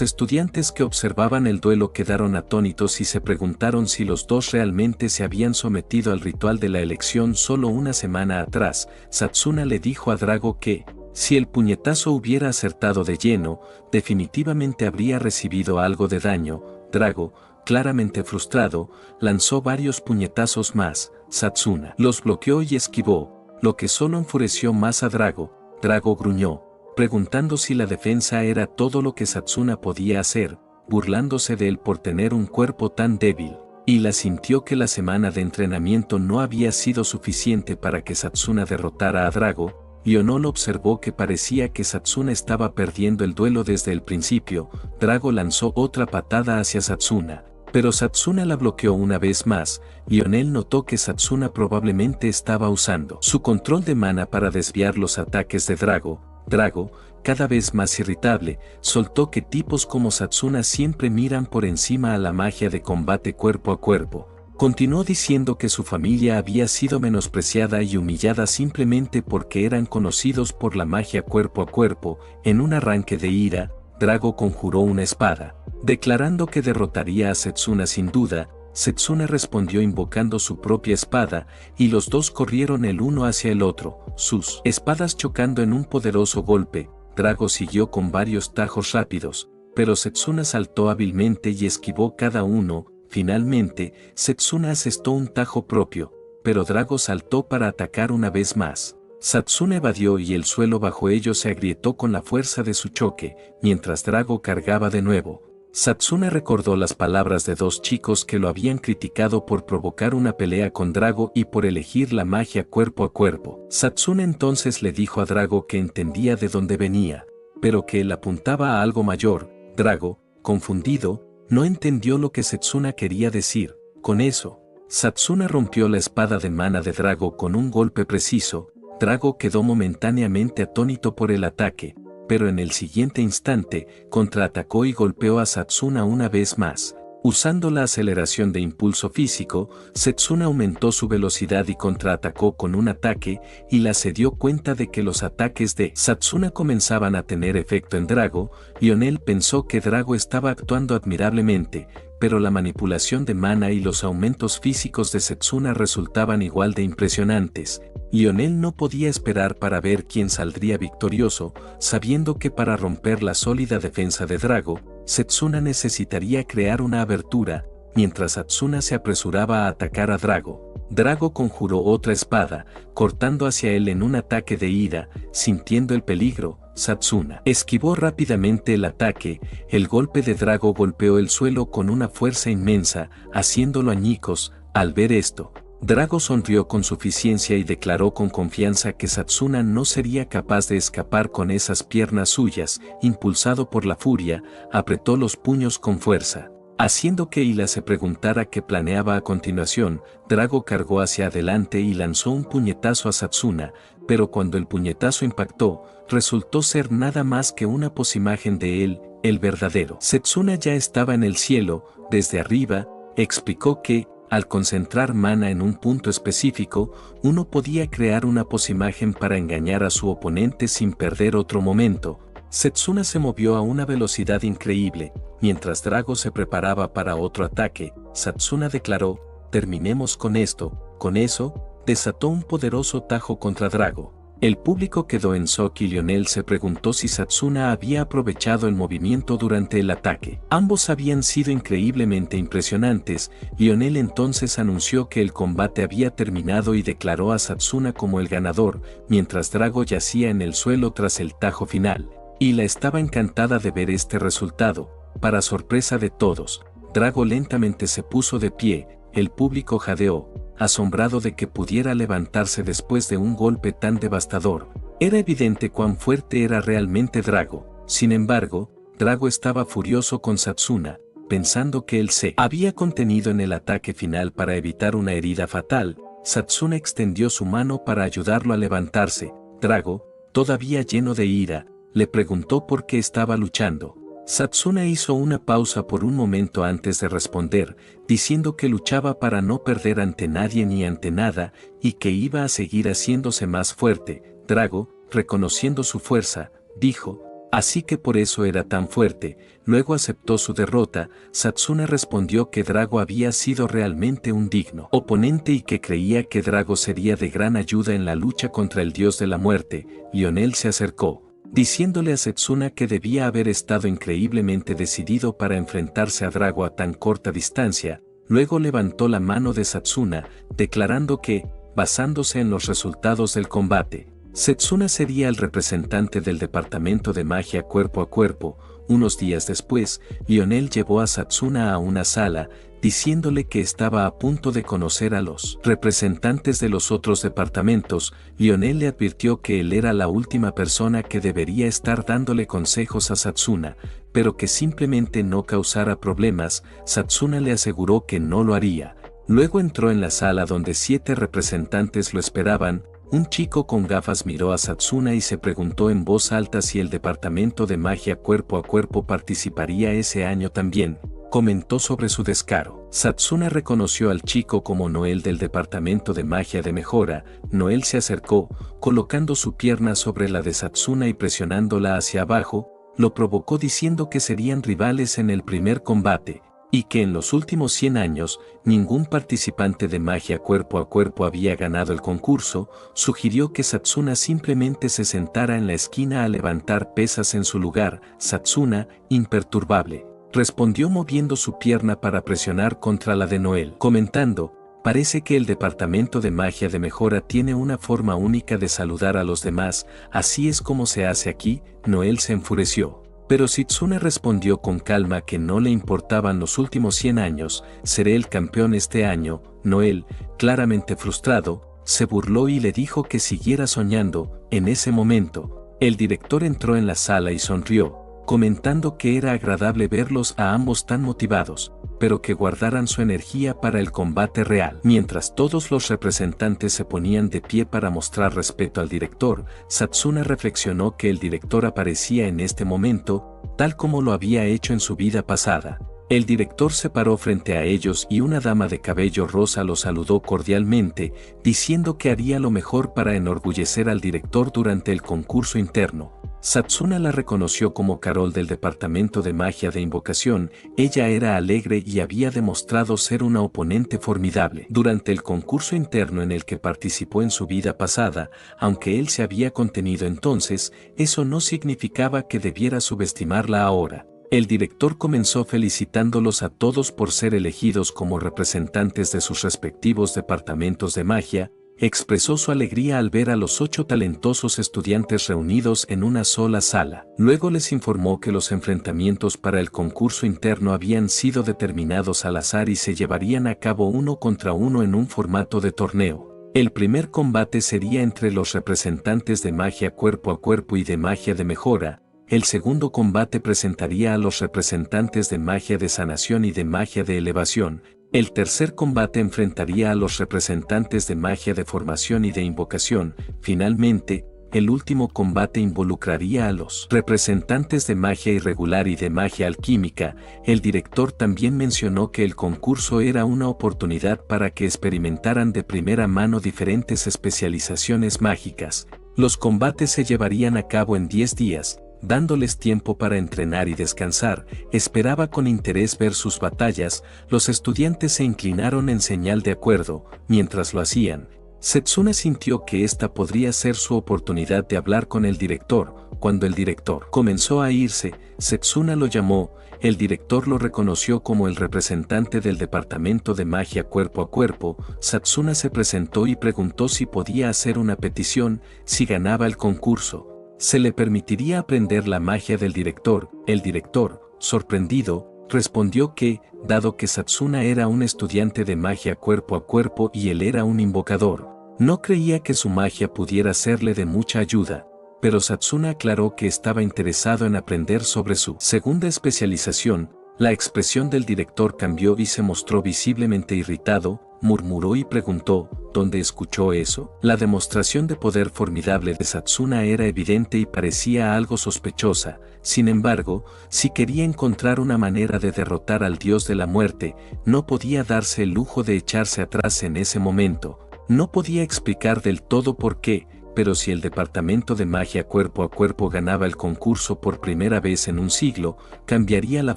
estudiantes que observaban el duelo quedaron atónitos y se preguntaron si los dos realmente se habían sometido al ritual de la elección solo una semana atrás. Satsuna le dijo a Drago que, si el puñetazo hubiera acertado de lleno, definitivamente habría recibido algo de daño. Drago, claramente frustrado, lanzó varios puñetazos más. Satsuna los bloqueó y esquivó, lo que solo enfureció más a Drago. Drago gruñó, preguntando si la defensa era todo lo que Satsuna podía hacer, burlándose de él por tener un cuerpo tan débil. Hila sintió que la semana de entrenamiento no había sido suficiente para que Satsuna derrotara a Drago. Lionol observó que parecía que Satsuna estaba perdiendo el duelo desde el principio. Drago lanzó otra patada hacia Satsuna, pero Satsuna la bloqueó una vez más. Lionel notó que Satsuna probablemente estaba usando su control de mana para desviar los ataques de Drago. Drago, cada vez más irritable, soltó que tipos como Satsuna siempre miran por encima a la magia de combate cuerpo a cuerpo. Continuó diciendo que su familia había sido menospreciada y humillada simplemente porque eran conocidos por la magia cuerpo a cuerpo. En un arranque de ira, Drago conjuró una espada, declarando que derrotaría a Setsuna sin duda. Setsuna respondió invocando su propia espada, y los dos corrieron el uno hacia el otro, sus espadas chocando en un poderoso golpe. Drago siguió con varios tajos rápidos, pero Setsuna saltó hábilmente y esquivó cada uno. Finalmente, Setsuna asestó un tajo propio, pero Drago saltó para atacar una vez más. Satsuna evadió y el suelo bajo ellos se agrietó con la fuerza de su choque, mientras Drago cargaba de nuevo. Satsuna recordó las palabras de dos chicos que lo habían criticado por provocar una pelea con Drago y por elegir la magia cuerpo a cuerpo. Satsuna entonces le dijo a Drago que entendía de dónde venía, pero que él apuntaba a algo mayor. Drago, confundido, no entendió lo que Setsuna quería decir. Con eso, Satsuna rompió la espada de mana de Drago con un golpe preciso. Drago quedó momentáneamente atónito por el ataque, pero en el siguiente instante, contraatacó y golpeó a Satsuna una vez más. Usando la aceleración de impulso físico, Setsuna aumentó su velocidad y contraatacó con un ataque, y se dio cuenta de que los ataques de Satsuna comenzaban a tener efecto en Drago. Lionel pensó que Drago estaba actuando admirablemente, pero la manipulación de mana y los aumentos físicos de Setsuna resultaban igual de impresionantes. Lionel no podía esperar para ver quién saldría victorioso, sabiendo que para romper la sólida defensa de Drago, Setsuna necesitaría crear una abertura. Mientras Satsuna se apresuraba a atacar a Drago, Drago conjuró otra espada, cortando hacia él en un ataque de ira. Sintiendo el peligro, Satsuna esquivó rápidamente el ataque. El golpe de Drago golpeó el suelo con una fuerza inmensa, haciéndolo añicos. Al ver esto, Drago sonrió con suficiencia y declaró con confianza que Satsuna no sería capaz de escapar con esas piernas suyas. Impulsado por la furia, apretó los puños con fuerza, haciendo que Hila se preguntara qué planeaba a continuación. Drago cargó hacia adelante y lanzó un puñetazo a Satsuna, pero cuando el puñetazo impactó, resultó ser nada más que una posimagen de él. el verdadero. Setsuna ya estaba en el cielo, desde arriba, explicó que, al concentrar mana en un punto específico, uno podía crear una posimagen para engañar a su oponente sin perder otro momento. Setsuna se movió a una velocidad increíble, mientras Drago se preparaba para otro ataque. Setsuna declaró, terminemos con esto. Con eso, desató un poderoso tajo contra Drago. El público quedó en shock y Lionel se preguntó si Setsuna había aprovechado el movimiento durante el ataque. Ambos habían sido increíblemente impresionantes. Lionel entonces anunció que el combate había terminado y declaró a Setsuna como el ganador, mientras Drago yacía en el suelo tras el tajo final. Hila estaba encantada de ver este resultado. Para sorpresa de todos, Drago lentamente se puso de pie. El público jadeó, asombrado de que pudiera levantarse después de un golpe tan devastador. Era evidente cuán fuerte era realmente Drago. Sin embargo, Drago estaba furioso con Setsuna, pensando que él se había contenido en el ataque final para evitar una herida fatal. Setsuna extendió su mano para ayudarlo a levantarse. Drago, todavía lleno de ira, le preguntó por qué estaba luchando. Setsuna hizo una pausa por un momento antes de responder, diciendo que luchaba para no perder ante nadie ni ante nada, y que iba a seguir haciéndose más fuerte. Drago, reconociendo su fuerza, dijo, así que por eso era tan fuerte. Luego aceptó su derrota. Setsuna respondió que Drago había sido realmente un digno oponente y que creía que Drago sería de gran ayuda en la lucha contra el dios de la muerte. Lionel se acercó, diciéndole a Setsuna que debía haber estado increíblemente decidido para enfrentarse a Drago a tan corta distancia. Luego levantó la mano de Setsuna, declarando que, basándose en los resultados del combate, Setsuna sería el representante del departamento de magia cuerpo a cuerpo. Unos días después, Lionel llevó a Setsuna a una sala, diciéndole que estaba a punto de conocer a los representantes de los otros departamentos. Lionel le advirtió que él era la última persona que debería estar dándole consejos a Setsuna, pero que simplemente no causara problemas. Setsuna le aseguró que no lo haría. Luego entró en la sala donde 7 representantes lo esperaban. Un chico con gafas miró a Setsuna y se preguntó en voz alta si el departamento de magia cuerpo a cuerpo participaría ese año también. Comentó sobre su descaro. Setsuna reconoció al chico como Noel del departamento de magia de mejora. Noel se acercó, colocando su pierna sobre la de Setsuna y presionándola hacia abajo, lo provocó diciendo que serían rivales en el primer combate, y que en los últimos 100 años, ningún participante de magia cuerpo a cuerpo había ganado el concurso. Sugirió que Setsuna simplemente se sentara en la esquina a levantar pesas en su lugar. Setsuna, imperturbable, respondió moviendo su pierna para presionar contra la de Noel, comentando, parece que el departamento de magia de mejora tiene una forma única de saludar a los demás, así es como se hace aquí. Noel se enfureció. Pero Setsuna respondió con calma que no le importaban los últimos 100 años, seré el campeón este año. Noel, claramente frustrado, se burló y le dijo que siguiera soñando. En ese momento, el director entró en la sala y sonrió, comentando que era agradable verlos a ambos tan motivados, pero que guardaran su energía para el combate real. Mientras todos los representantes se ponían de pie para mostrar respeto al director, Setsuna reflexionó que el director aparecía en este momento, tal como lo había hecho en su vida pasada. El director se paró frente a ellos y una dama de cabello rosa lo saludó cordialmente, diciendo que haría lo mejor para enorgullecer al director durante el concurso interno. Setsuna la reconoció como Carol del departamento de magia de invocación. Ella era alegre y había demostrado ser una oponente formidable durante el concurso interno en el que participó en su vida pasada. Aunque él se había contenido entonces, eso no significaba que debiera subestimarla ahora. El director comenzó felicitándolos a todos por ser elegidos como representantes de sus respectivos departamentos de magia. Expresó su alegría al ver a los 8 talentosos estudiantes reunidos en una sola sala. Luego les informó que los enfrentamientos para el concurso interno habían sido determinados al azar y se llevarían a cabo 1 contra 1 en un formato de torneo. El primer combate sería entre los representantes de magia cuerpo a cuerpo y de magia de mejora. El segundo combate presentaría a los representantes de magia de sanación y de magia de elevación. El tercer combate enfrentaría a los representantes de magia de formación y de invocación. Finalmente, el último combate involucraría a los representantes de magia irregular y de magia alquímica. El director también mencionó que el concurso era una oportunidad para que experimentaran de primera mano diferentes especializaciones mágicas. Los combates se llevarían a cabo en 10 días, dándoles tiempo para entrenar y descansar. Esperaba con interés ver sus batallas. Los estudiantes se inclinaron en señal de acuerdo. Mientras lo hacían, Setsuna sintió que esta podría ser su oportunidad de hablar con el director. Cuando el director comenzó a irse, Setsuna lo llamó. El director lo reconoció como el representante del departamento de magia cuerpo a cuerpo. Setsuna se presentó y preguntó si podía hacer una petición. Si ganaba el concurso, se le permitiría aprender la magia del director. El director, sorprendido, respondió que, dado que Setsuna era un estudiante de magia cuerpo a cuerpo y él era un invocador, no creía que su magia pudiera serle de mucha ayuda. Pero Setsuna aclaró que estaba interesado en aprender sobre su segunda especialización. La expresión del director cambió y se mostró visiblemente irritado. Murmuró y preguntó, ¿dónde escuchó eso? La demostración de poder formidable de Setsuna era evidente y parecía algo sospechosa. Sin embargo, si quería encontrar una manera de derrotar al dios de la muerte, no podía darse el lujo de echarse atrás en ese momento. No podía explicar del todo por qué, pero si el departamento de magia cuerpo a cuerpo ganaba el concurso por primera vez en un siglo, cambiaría la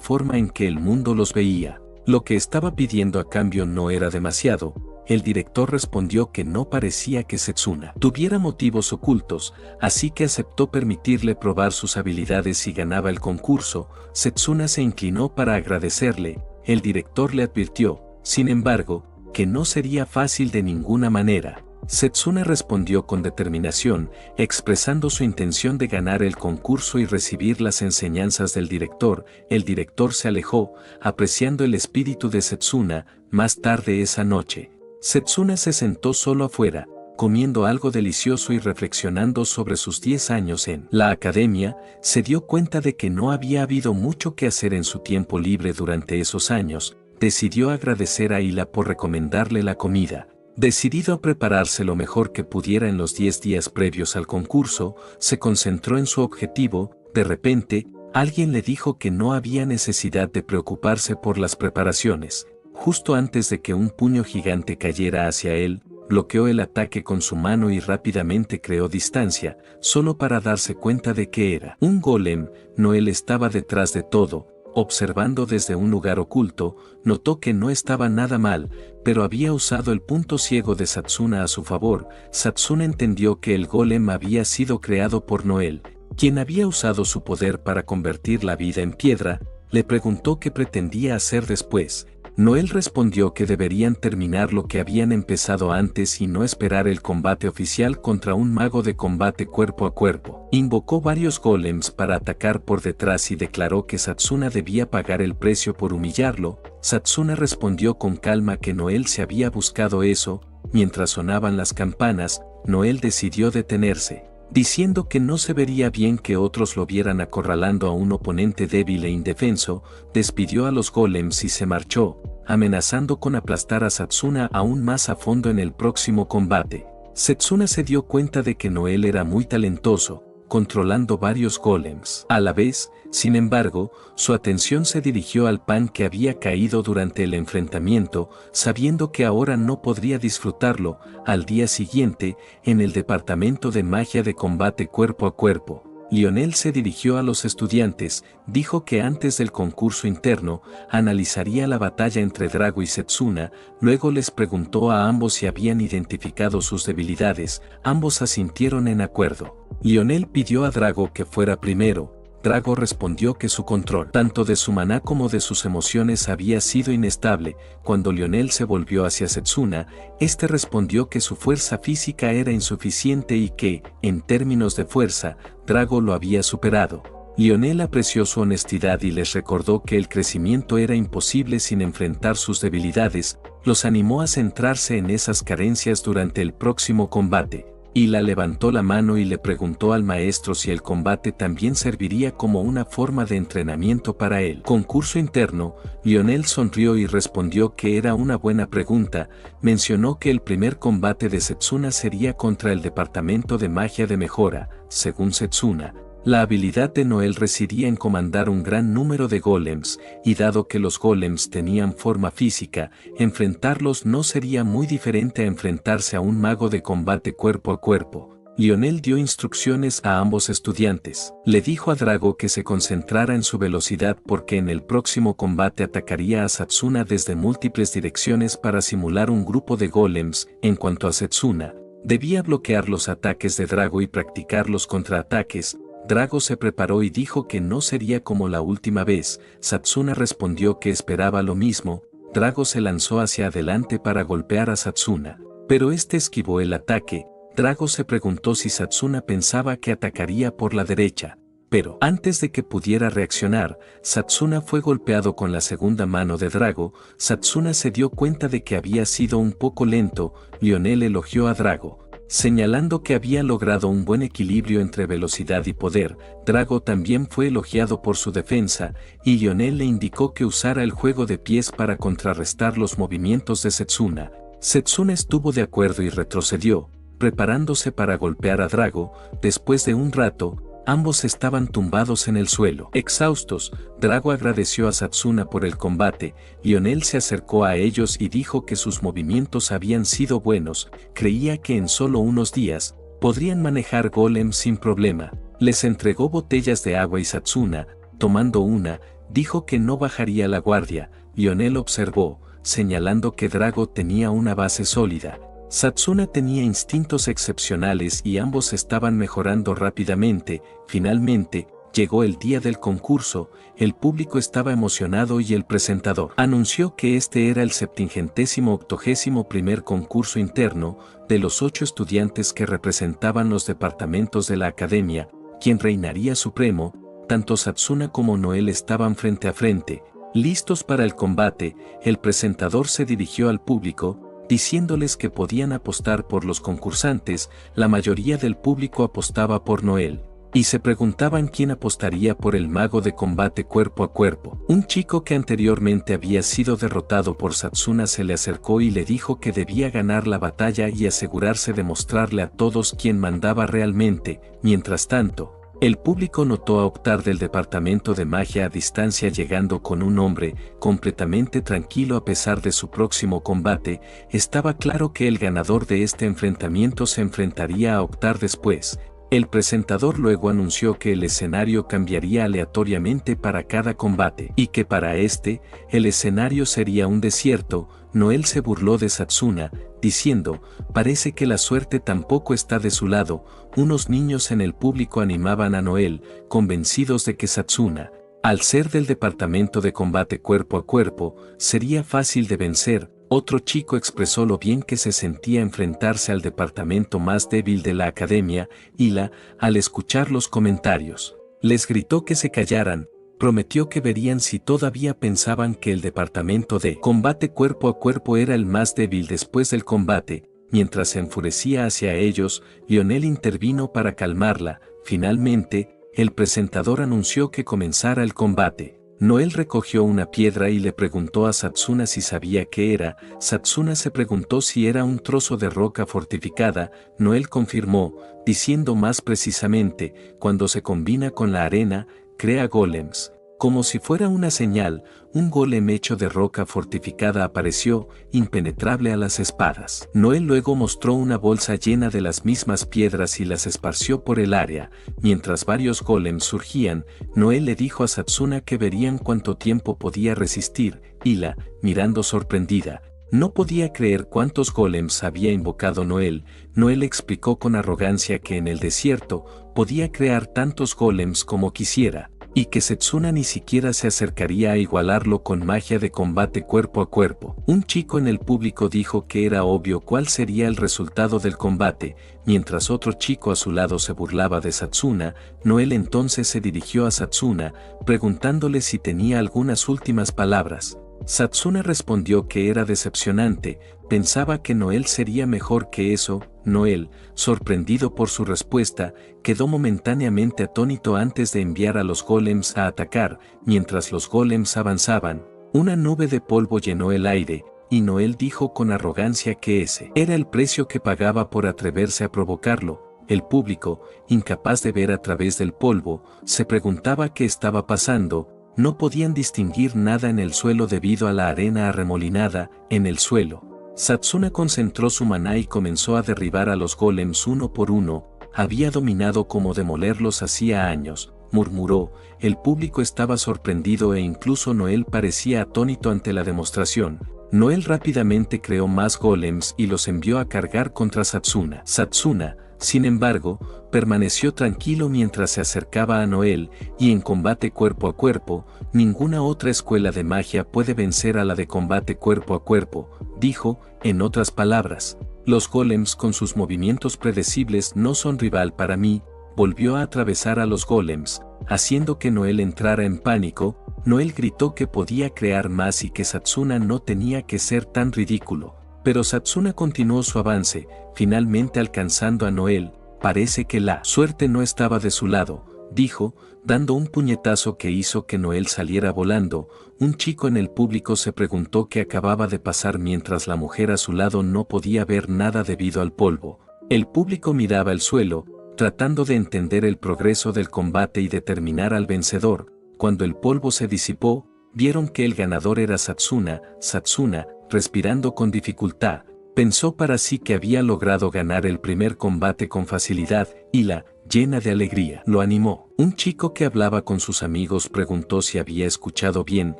forma en que el mundo los veía. Lo que estaba pidiendo a cambio no era demasiado. El director respondió que no parecía que Setsuna tuviera motivos ocultos, así que aceptó permitirle probar sus habilidades si ganaba el concurso. Setsuna se inclinó para agradecerle. El director le advirtió, sin embargo, que no sería fácil de ninguna manera. Setsuna respondió con determinación, expresando su intención de ganar el concurso y recibir las enseñanzas del director. El director se alejó, apreciando el espíritu de Setsuna. Más tarde esa noche, Setsuna se sentó solo afuera, comiendo algo delicioso y reflexionando sobre sus 10 años en la academia. Se dio cuenta de que no había habido mucho que hacer en su tiempo libre durante esos años. Decidió agradecer a Hila por recomendarle la comida. Decidido a prepararse lo mejor que pudiera en los 10 días previos al concurso, se concentró en su objetivo. De repente, alguien le dijo que no había necesidad de preocuparse por las preparaciones. Justo antes de que un puño gigante cayera hacia él, bloqueó el ataque con su mano y rápidamente creó distancia, solo para darse cuenta de que era un golem. Noel estaba detrás de todo. Observando desde un lugar oculto, notó que no estaba nada mal, pero había usado el punto ciego de Setsuna a su favor. Setsuna entendió que el golem había sido creado por Noel, quien había usado su poder para convertir la vida en piedra. Le preguntó qué pretendía hacer después. Noel respondió que deberían terminar lo que habían empezado antes y no esperar el combate oficial contra un mago de combate cuerpo a cuerpo. Invocó varios golems para atacar por detrás y declaró que Setsuna debía pagar el precio por humillarlo. Setsuna respondió con calma que Noel se había buscado eso. Mientras sonaban las campanas, Noel decidió detenerse, diciendo que no se vería bien que otros lo vieran acorralando a un oponente débil e indefenso. Despidió a los golems y se marchó, amenazando con aplastar a Setsuna aún más a fondo en el próximo combate. Setsuna se dio cuenta de que Noel era muy talentoso, controlando varios golems a la vez. Sin embargo, su atención se dirigió al pan que había caído durante el enfrentamiento, sabiendo que ahora no podría disfrutarlo. Al día siguiente, en el departamento de magia de combate cuerpo a cuerpo, Lionel se dirigió a los estudiantes. Dijo que antes del concurso interno, analizaría la batalla entre Drago y Setsuna. Luego les preguntó a ambos si habían identificado sus debilidades. Ambos asintieron en acuerdo. Lionel pidió a Drago que fuera primero. Drago respondió que su control, tanto de su maná como de sus emociones, había sido inestable. Cuando Lionel se volvió hacia Setsuna, este respondió que su fuerza física era insuficiente y que, en términos de fuerza, Drago lo había superado. Lionel apreció su honestidad y les recordó que el crecimiento era imposible sin enfrentar sus debilidades. Los animó a centrarse en esas carencias durante el próximo combate. Hila levantó la mano y le preguntó al maestro si el combate también serviría como una forma de entrenamiento para él. Concurso interno, Lionel sonrió y respondió que era una buena pregunta. Mencionó que el primer combate de Setsuna sería contra el Departamento de Magia de Mejora. Según Setsuna, la habilidad de Noel residía en comandar un gran número de golems, y dado que los golems tenían forma física, enfrentarlos no sería muy diferente a enfrentarse a un mago de combate cuerpo a cuerpo. Lionel dio instrucciones a ambos estudiantes. Le dijo a Drago que se concentrara en su velocidad porque en el próximo combate atacaría a Setsuna desde múltiples direcciones para simular un grupo de golems. En cuanto a Setsuna, debía bloquear los ataques de Drago y practicar los contraataques. Drago se preparó y dijo que no sería como la última vez. Setsuna respondió que esperaba lo mismo. Drago se lanzó hacia adelante para golpear a Setsuna, pero este esquivó el ataque. Drago se preguntó si Setsuna pensaba que atacaría por la derecha, pero antes de que pudiera reaccionar, Setsuna fue golpeado con la segunda mano de Drago. Setsuna se dio cuenta de que había sido un poco lento. Lionel elogió a Drago, señalando que había logrado un buen equilibrio entre velocidad y poder. Drago también fue elogiado por su defensa, y Lionel le indicó que usara el juego de pies para contrarrestar los movimientos de Setsuna. Setsuna estuvo de acuerdo y retrocedió, preparándose para golpear a Drago. Después de un rato, ambos estaban tumbados en el suelo. Exhaustos, Drago agradeció a Setsuna por el combate. Lionel se acercó a ellos y dijo que sus movimientos habían sido buenos. Creía que en solo unos días podrían manejar golems sin problema. Les entregó botellas de agua y Setsuna, tomando una, dijo que no bajaría la guardia. Lionel observó, señalando que Drago tenía una base sólida. Setsuna tenía instintos excepcionales y ambos estaban mejorando rápidamente. Finalmente, llegó el día del concurso. El público estaba emocionado y el presentador anunció que este era el 78º concurso interno de los 8 estudiantes que representaban los departamentos de la academia. Quien reinaría supremo. Tanto Setsuna como Noel estaban frente a frente, listos para el combate. El presentador se dirigió al público, diciéndoles que podían apostar por los concursantes. La mayoría del público apostaba por Noel, y se preguntaban quién apostaría por el mago de combate cuerpo a cuerpo. Un chico que anteriormente había sido derrotado por Setsuna se le acercó y le dijo que debía ganar la batalla y asegurarse de mostrarle a todos quién mandaba realmente. Mientras tanto, el público notó a Octar del departamento de magia a distancia llegando con un hombre completamente tranquilo a pesar de su próximo combate. Estaba claro que el ganador de este enfrentamiento se enfrentaría a Octar después. El presentador luego anunció que el escenario cambiaría aleatoriamente para cada combate y que para este, el escenario sería un desierto. Noel se burló de Setsuna, diciendo, parece que la suerte tampoco está de su lado. Unos niños en el público animaban a Noel, convencidos de que Setsuna, al ser del departamento de combate cuerpo a cuerpo, sería fácil de vencer. Otro chico expresó lo bien que se sentía enfrentarse al departamento más débil de la academia. Hila, al escuchar los comentarios, les gritó que se callaran. Prometió que verían si todavía pensaban que el departamento de combate cuerpo a cuerpo era el más débil después del combate. Mientras se enfurecía hacia ellos, Lionel intervino para calmarla. Finalmente, el presentador anunció que comenzara el combate. Noel recogió una piedra y le preguntó a Setsuna si sabía qué era. Setsuna se preguntó si era un trozo de roca fortificada. Noel confirmó, diciendo más precisamente, cuando se combina con la arena, crea golems. Como si fuera una señal, un golem hecho de roca fortificada apareció, impenetrable a las espadas. Noel luego mostró una bolsa llena de las mismas piedras y las esparció por el área. Mientras varios golems surgían, Noel le dijo a Setsuna que verían cuánto tiempo podía resistir. Hila, mirando sorprendida, no podía creer cuántos golems había invocado Noel. Noel explicó con arrogancia que en el desierto podía crear tantos golems como quisiera, y que Setsuna ni siquiera se acercaría a igualarlo con magia de combate cuerpo a cuerpo. Un chico en el público dijo que era obvio cuál sería el resultado del combate, mientras otro chico a su lado se burlaba de Setsuna. Noel entonces se dirigió a Setsuna, preguntándole si tenía algunas últimas palabras. Satsuna respondió que era decepcionante, pensaba que Noel sería mejor que eso. Noel, sorprendido por su respuesta, quedó momentáneamente atónito antes de enviar a los golems a atacar. Mientras los golems avanzaban, una nube de polvo llenó el aire, y Noel dijo con arrogancia que ese era el precio que pagaba por atreverse a provocarlo. El público, incapaz de ver a través del polvo, se preguntaba qué estaba pasando. No podían distinguir nada en el suelo debido a la arena arremolinada en el suelo. Satsuna concentró su maná y comenzó a derribar a los golems uno por uno. Había dominado cómo demolerlos hacía años, murmuró. El público estaba sorprendido e incluso Noel parecía atónito ante la demostración. Noel rápidamente creó más golems y los envió a cargar contra Satsuna. Satsuna, sin embargo, permaneció tranquilo mientras se acercaba a Noel, y en combate cuerpo a cuerpo, ninguna otra escuela de magia puede vencer a la de combate cuerpo a cuerpo, dijo. En otras palabras, los golems con sus movimientos predecibles no son rival para mí. Volvió a atravesar a los golems, haciendo que Noel entrara en pánico. Noel gritó que podía crear más y que Satsuna no tenía que ser tan ridículo. Pero Satsuna continuó su avance, finalmente alcanzando a Noel. Parece que la suerte no estaba de su lado, dijo, dando un puñetazo que hizo que Noel saliera volando. Un chico en el público se preguntó qué acababa de pasar mientras la mujer a su lado no podía ver nada debido al polvo. El público miraba el suelo, tratando de entender el progreso del combate y determinar al vencedor. Cuando el polvo se disipó, vieron que el ganador era Satsuna. Satsuna, respirando con dificultad, pensó para sí que había logrado ganar el primer combate con facilidad, y llena de alegría, lo animó. Un chico que hablaba con sus amigos preguntó si había escuchado bien.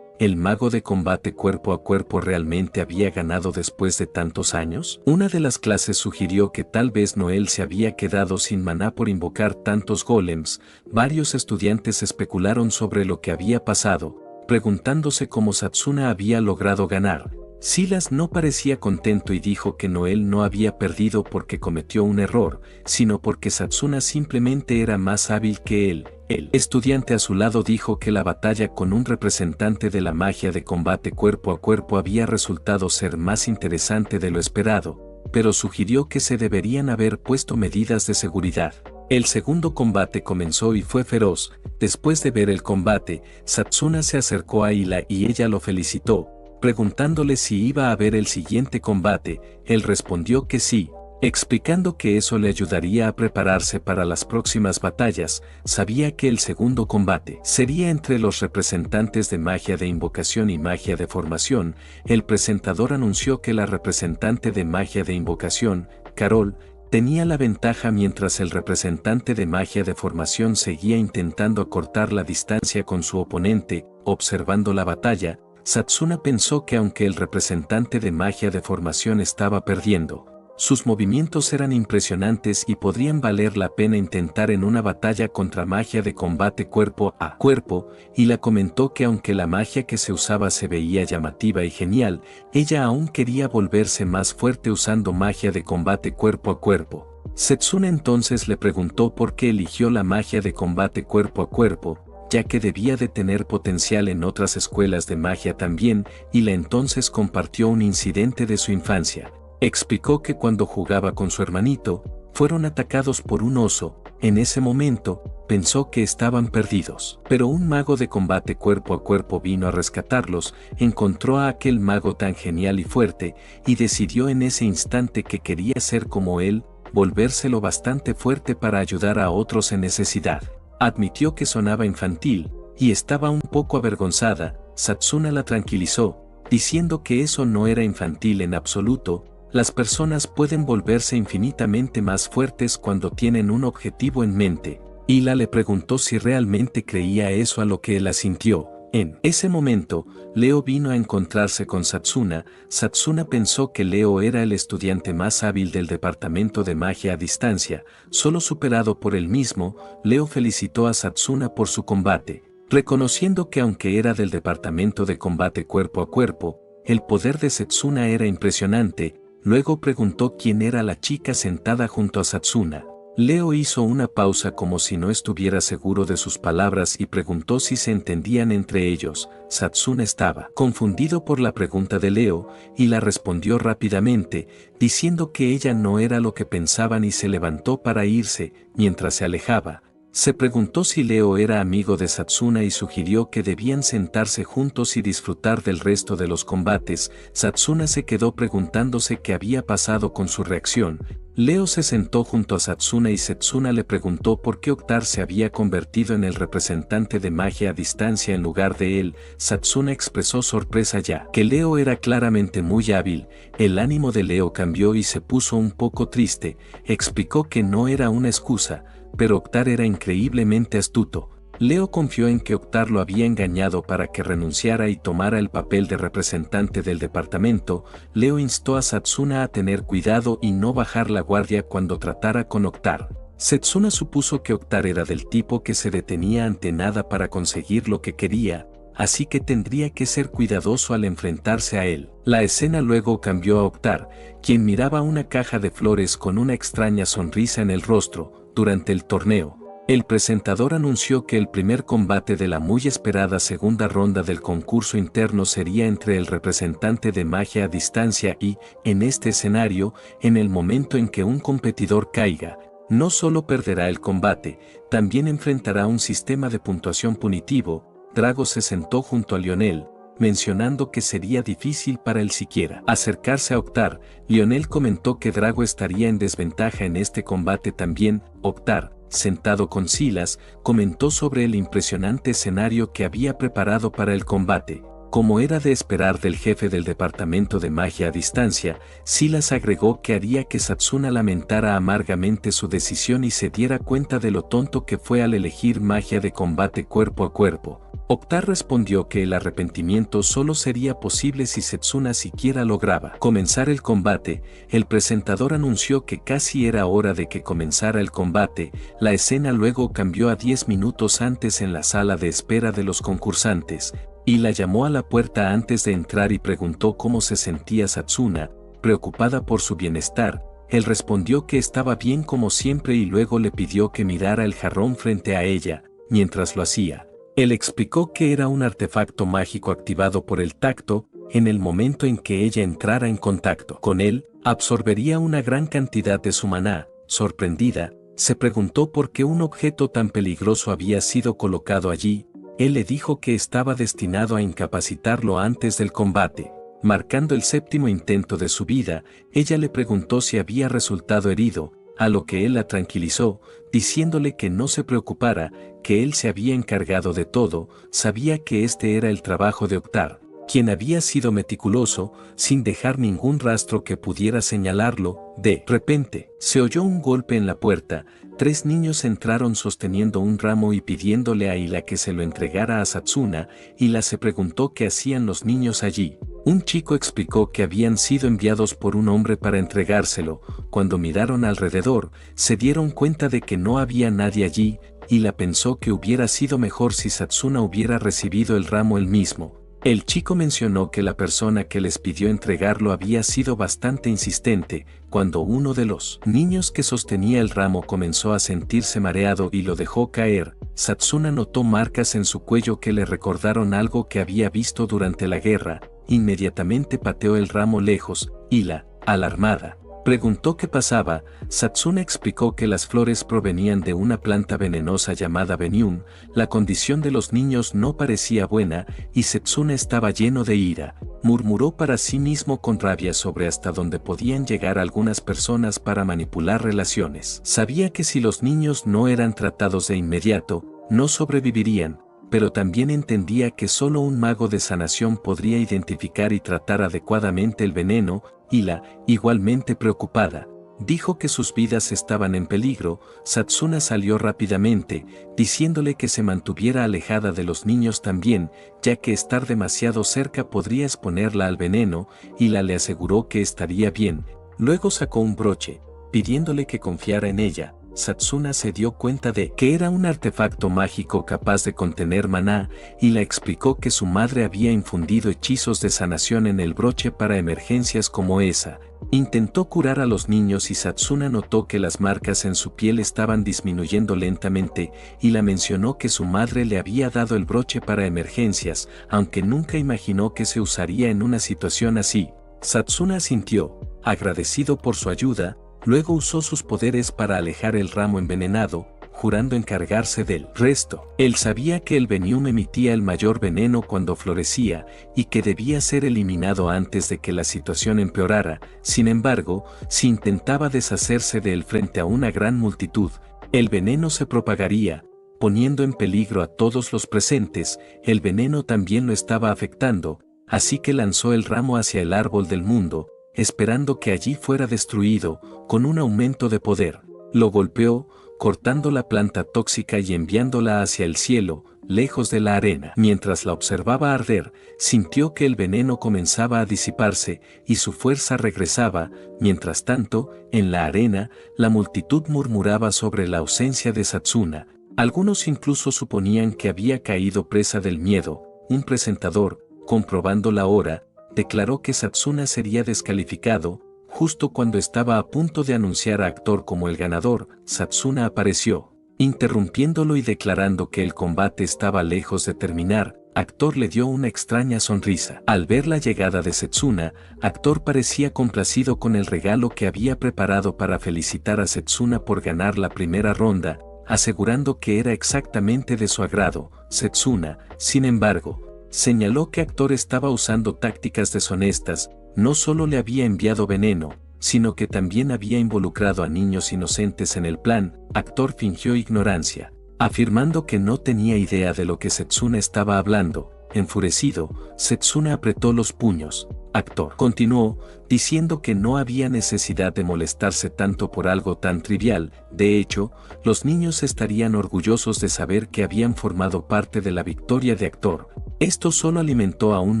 ¿El mago de combate cuerpo a cuerpo realmente había ganado después de tantos años? Una de las clases sugirió que tal vez Noel se había quedado sin maná por invocar tantos golems. Varios estudiantes especularon sobre lo que había pasado, preguntándose cómo Satsuna había logrado ganar. Silas no parecía contento y dijo que Noel no había perdido porque cometió un error, sino porque Satsuna simplemente era más hábil que él. El estudiante a su lado dijo que la batalla con un representante de la magia de combate cuerpo a cuerpo había resultado ser más interesante de lo esperado, pero sugirió que se deberían haber puesto medidas de seguridad. El segundo combate comenzó y fue feroz. Después de ver el combate, Satsuna se acercó a Hila y ella lo felicitó, preguntándole si iba a haber el siguiente combate. Él respondió que sí, explicando que eso le ayudaría a prepararse para las próximas batallas. Sabía que el segundo combate sería entre los representantes de magia de invocación y magia de formación. El presentador anunció que la representante de magia de invocación, Carol, tenía la ventaja mientras el representante de magia de formación seguía intentando acortar la distancia con su oponente. Observando la batalla, Satsuna pensó que aunque el representante de magia de formación estaba perdiendo, sus movimientos eran impresionantes y podrían valer la pena intentar en una batalla contra magia de combate cuerpo a cuerpo. Hila comentó que aunque la magia que se usaba se veía llamativa y genial, ella aún quería volverse más fuerte usando magia de combate cuerpo a cuerpo. Satsuna entonces le preguntó por qué eligió la magia de combate cuerpo a cuerpo, ya que debía de tener potencial en otras escuelas de magia también. Hila entonces compartió un incidente de su infancia. Explicó que cuando jugaba con su hermanito, fueron atacados por un oso. En ese momento, pensó que estaban perdidos. Pero un mago de combate cuerpo a cuerpo vino a rescatarlos, encontró a aquel mago tan genial y fuerte, y decidió en ese instante que quería ser como él, volvérselo bastante fuerte para ayudar a otros en necesidad. Admitió que sonaba infantil, y estaba un poco avergonzada. Satsuna la tranquilizó, diciendo que eso no era infantil en absoluto. Las personas pueden volverse infinitamente más fuertes cuando tienen un objetivo en mente. Hila le preguntó si realmente creía eso, a lo que él asintió. En ese momento, Leo vino a encontrarse con Satsuna. Satsuna pensó que Leo era el estudiante más hábil del departamento de magia a distancia, solo superado por él mismo. Leo felicitó a Satsuna por su combate, reconociendo que aunque era del departamento de combate cuerpo a cuerpo, el poder de Satsuna era impresionante. Luego preguntó quién era la chica sentada junto a Satsuna. Leo hizo una pausa como si no estuviera seguro de sus palabras y preguntó si se entendían entre ellos. Satsuna estaba confundido por la pregunta de Leo y la respondió rápidamente, diciendo que ella no era lo que pensaban y se levantó para irse. Mientras se alejaba, se preguntó si Leo era amigo de Satsuna y sugirió que debían sentarse juntos y disfrutar del resto de los combates. Satsuna se quedó preguntándose qué había pasado con su reacción. Leo se sentó junto a Satsuna y Setsuna le preguntó por qué Oktar se había convertido en el representante de magia a distancia en lugar de él. Satsuna expresó sorpresa ya que Leo era claramente muy hábil. El ánimo de Leo cambió y se puso un poco triste. Explicó que no era una excusa, pero Oktar era increíblemente astuto. Leo confió en que Oktar lo había engañado para que renunciara y tomara el papel de representante del departamento. Leo instó a Satsuna a tener cuidado y no bajar la guardia cuando tratara con Oktar. Setsuna supuso que Oktar era del tipo que se detenía ante nada para conseguir lo que quería, así que tendría que ser cuidadoso al enfrentarse a él. La escena luego cambió a Oktar, quien miraba una caja de flores con una extraña sonrisa en el rostro. Durante el torneo, el presentador anunció que el primer combate de la muy esperada segunda ronda del concurso interno sería entre el representante de magia a distancia y, en este escenario, en el momento en que un competidor caiga, no solo perderá el combate, también enfrentará un sistema de puntuación punitivo. Drago se sentó junto a Lionel, mencionando que sería difícil para él siquiera acercarse a Oktar. Lionel comentó que Drago estaría en desventaja en este combate también. Oktar, sentado con Silas, comentó sobre el impresionante escenario que había preparado para el combate. Como era de esperar del jefe del departamento de magia a distancia, Silas agregó que haría que Satsuna lamentara amargamente su decisión y se diera cuenta de lo tonto que fue al elegir magia de combate cuerpo a cuerpo. Oktar respondió que el arrepentimiento solo sería posible si Setsuna siquiera lograba comenzar el combate. El presentador anunció que casi era hora de que comenzara el combate. La escena luego cambió a 10 minutos antes en la sala de espera de los concursantes, y la llamó a la puerta antes de entrar y preguntó cómo se sentía Satsuna, preocupada por su bienestar. Él respondió que estaba bien como siempre y luego le pidió que mirara el jarrón frente a ella. Mientras lo hacía, él explicó que era un artefacto mágico activado por el tacto. En el momento en que ella entrara en contacto con él, absorbería una gran cantidad de su maná. Sorprendida, se preguntó por qué un objeto tan peligroso había sido colocado allí. Él le dijo que estaba destinado a incapacitarlo antes del combate. Marcando el 7º intento de su vida, ella le preguntó si había resultado herido, a lo que él la tranquilizó, diciéndole que no se preocupara, que él se había encargado de todo. Sabía que este era el trabajo de Oktar, quien había sido meticuloso, sin dejar ningún rastro que pudiera señalarlo. De repente, se oyó un golpe en la puerta. 3 niños entraron sosteniendo un ramo y pidiéndole a Hila que se lo entregara a Satsuna. Hila se preguntó qué hacían los niños allí. Un chico explicó que habían sido enviados por un hombre para entregárselo. Cuando miraron alrededor, se dieron cuenta de que no había nadie allí. Hila pensó que hubiera sido mejor si Satsuna hubiera recibido el ramo él mismo. El chico mencionó que la persona que les pidió entregarlo había sido bastante insistente. Cuando uno de los niños que sostenía el ramo comenzó a sentirse mareado y lo dejó caer, Satsuna notó marcas en su cuello que le recordaron algo que había visto durante la guerra. Inmediatamente pateó el ramo lejos. Hila, alarmada, preguntó qué pasaba. Satsuna explicó que las flores provenían de una planta venenosa llamada Venium. La condición de los niños no parecía buena y Satsuna estaba lleno de ira. Murmuró para sí mismo con rabia sobre hasta dónde podían llegar algunas personas para manipular relaciones. Sabía que si los niños no eran tratados de inmediato, no sobrevivirían, pero también entendía que solo un mago de sanación podría identificar y tratar adecuadamente el veneno. Hila, igualmente preocupada, dijo que sus vidas estaban en peligro. Satsuna salió rápidamente, diciéndole que se mantuviera alejada de los niños también, ya que estar demasiado cerca podría exponerla al veneno. Hila le aseguró que estaría bien. Luego sacó un broche, pidiéndole que confiara en ella. Satsuna se dio cuenta de que era un artefacto mágico capaz de contener maná, y le explicó que su madre había infundido hechizos de sanación en el broche para emergencias como esa. Intentó curar a los niños y Satsuna notó que las marcas en su piel estaban disminuyendo lentamente, y la mencionó que su madre le había dado el broche para emergencias, aunque nunca imaginó que se usaría en una situación así. Satsuna asintió, agradecido por su ayuda. Luego usó sus poderes para alejar el ramo envenenado, jurando encargarse del resto. Él sabía que el Venium emitía el mayor veneno cuando florecía y que debía ser eliminado antes de que la situación empeorara. Sin embargo, si intentaba deshacerse de él frente a una gran multitud, el veneno se propagaría, poniendo en peligro a todos los presentes. El veneno también lo estaba afectando, así que lanzó el ramo hacia el árbol del mundo, esperando que allí fuera destruido, con un aumento de poder. Lo golpeó, cortando la planta tóxica y enviándola hacia el cielo, lejos de la arena. Mientras la observaba arder, sintió que el veneno comenzaba a disiparse y su fuerza regresaba. Mientras tanto, en la arena, la multitud murmuraba sobre la ausencia de Satsuna. Algunos incluso suponían que había caído presa del miedo. Un presentador, comprobando la hora, declaró que Satsuna sería descalificado. Justo cuando estaba a punto de anunciar a Actor como el ganador, Satsuna apareció, interrumpiéndolo y declarando que el combate estaba lejos de terminar. Actor le dio una extraña sonrisa. Al ver la llegada de Setsuna, Actor parecía complacido con el regalo que había preparado para felicitar a Setsuna por ganar la primera ronda, asegurando que era exactamente de su agrado. Setsuna, sin embargo, señaló que Actor estaba usando tácticas deshonestas. No solo le había enviado veneno, sino que también había involucrado a niños inocentes en el plan. Actor fingió ignorancia, afirmando que no tenía idea de lo que Setsuna estaba hablando. Enfurecido, Setsuna apretó los puños. Actor continuó, diciendo que no había necesidad de molestarse tanto por algo tan trivial. De hecho, los niños estarían orgullosos de saber que habían formado parte de la victoria de Actor. Esto solo alimentó aún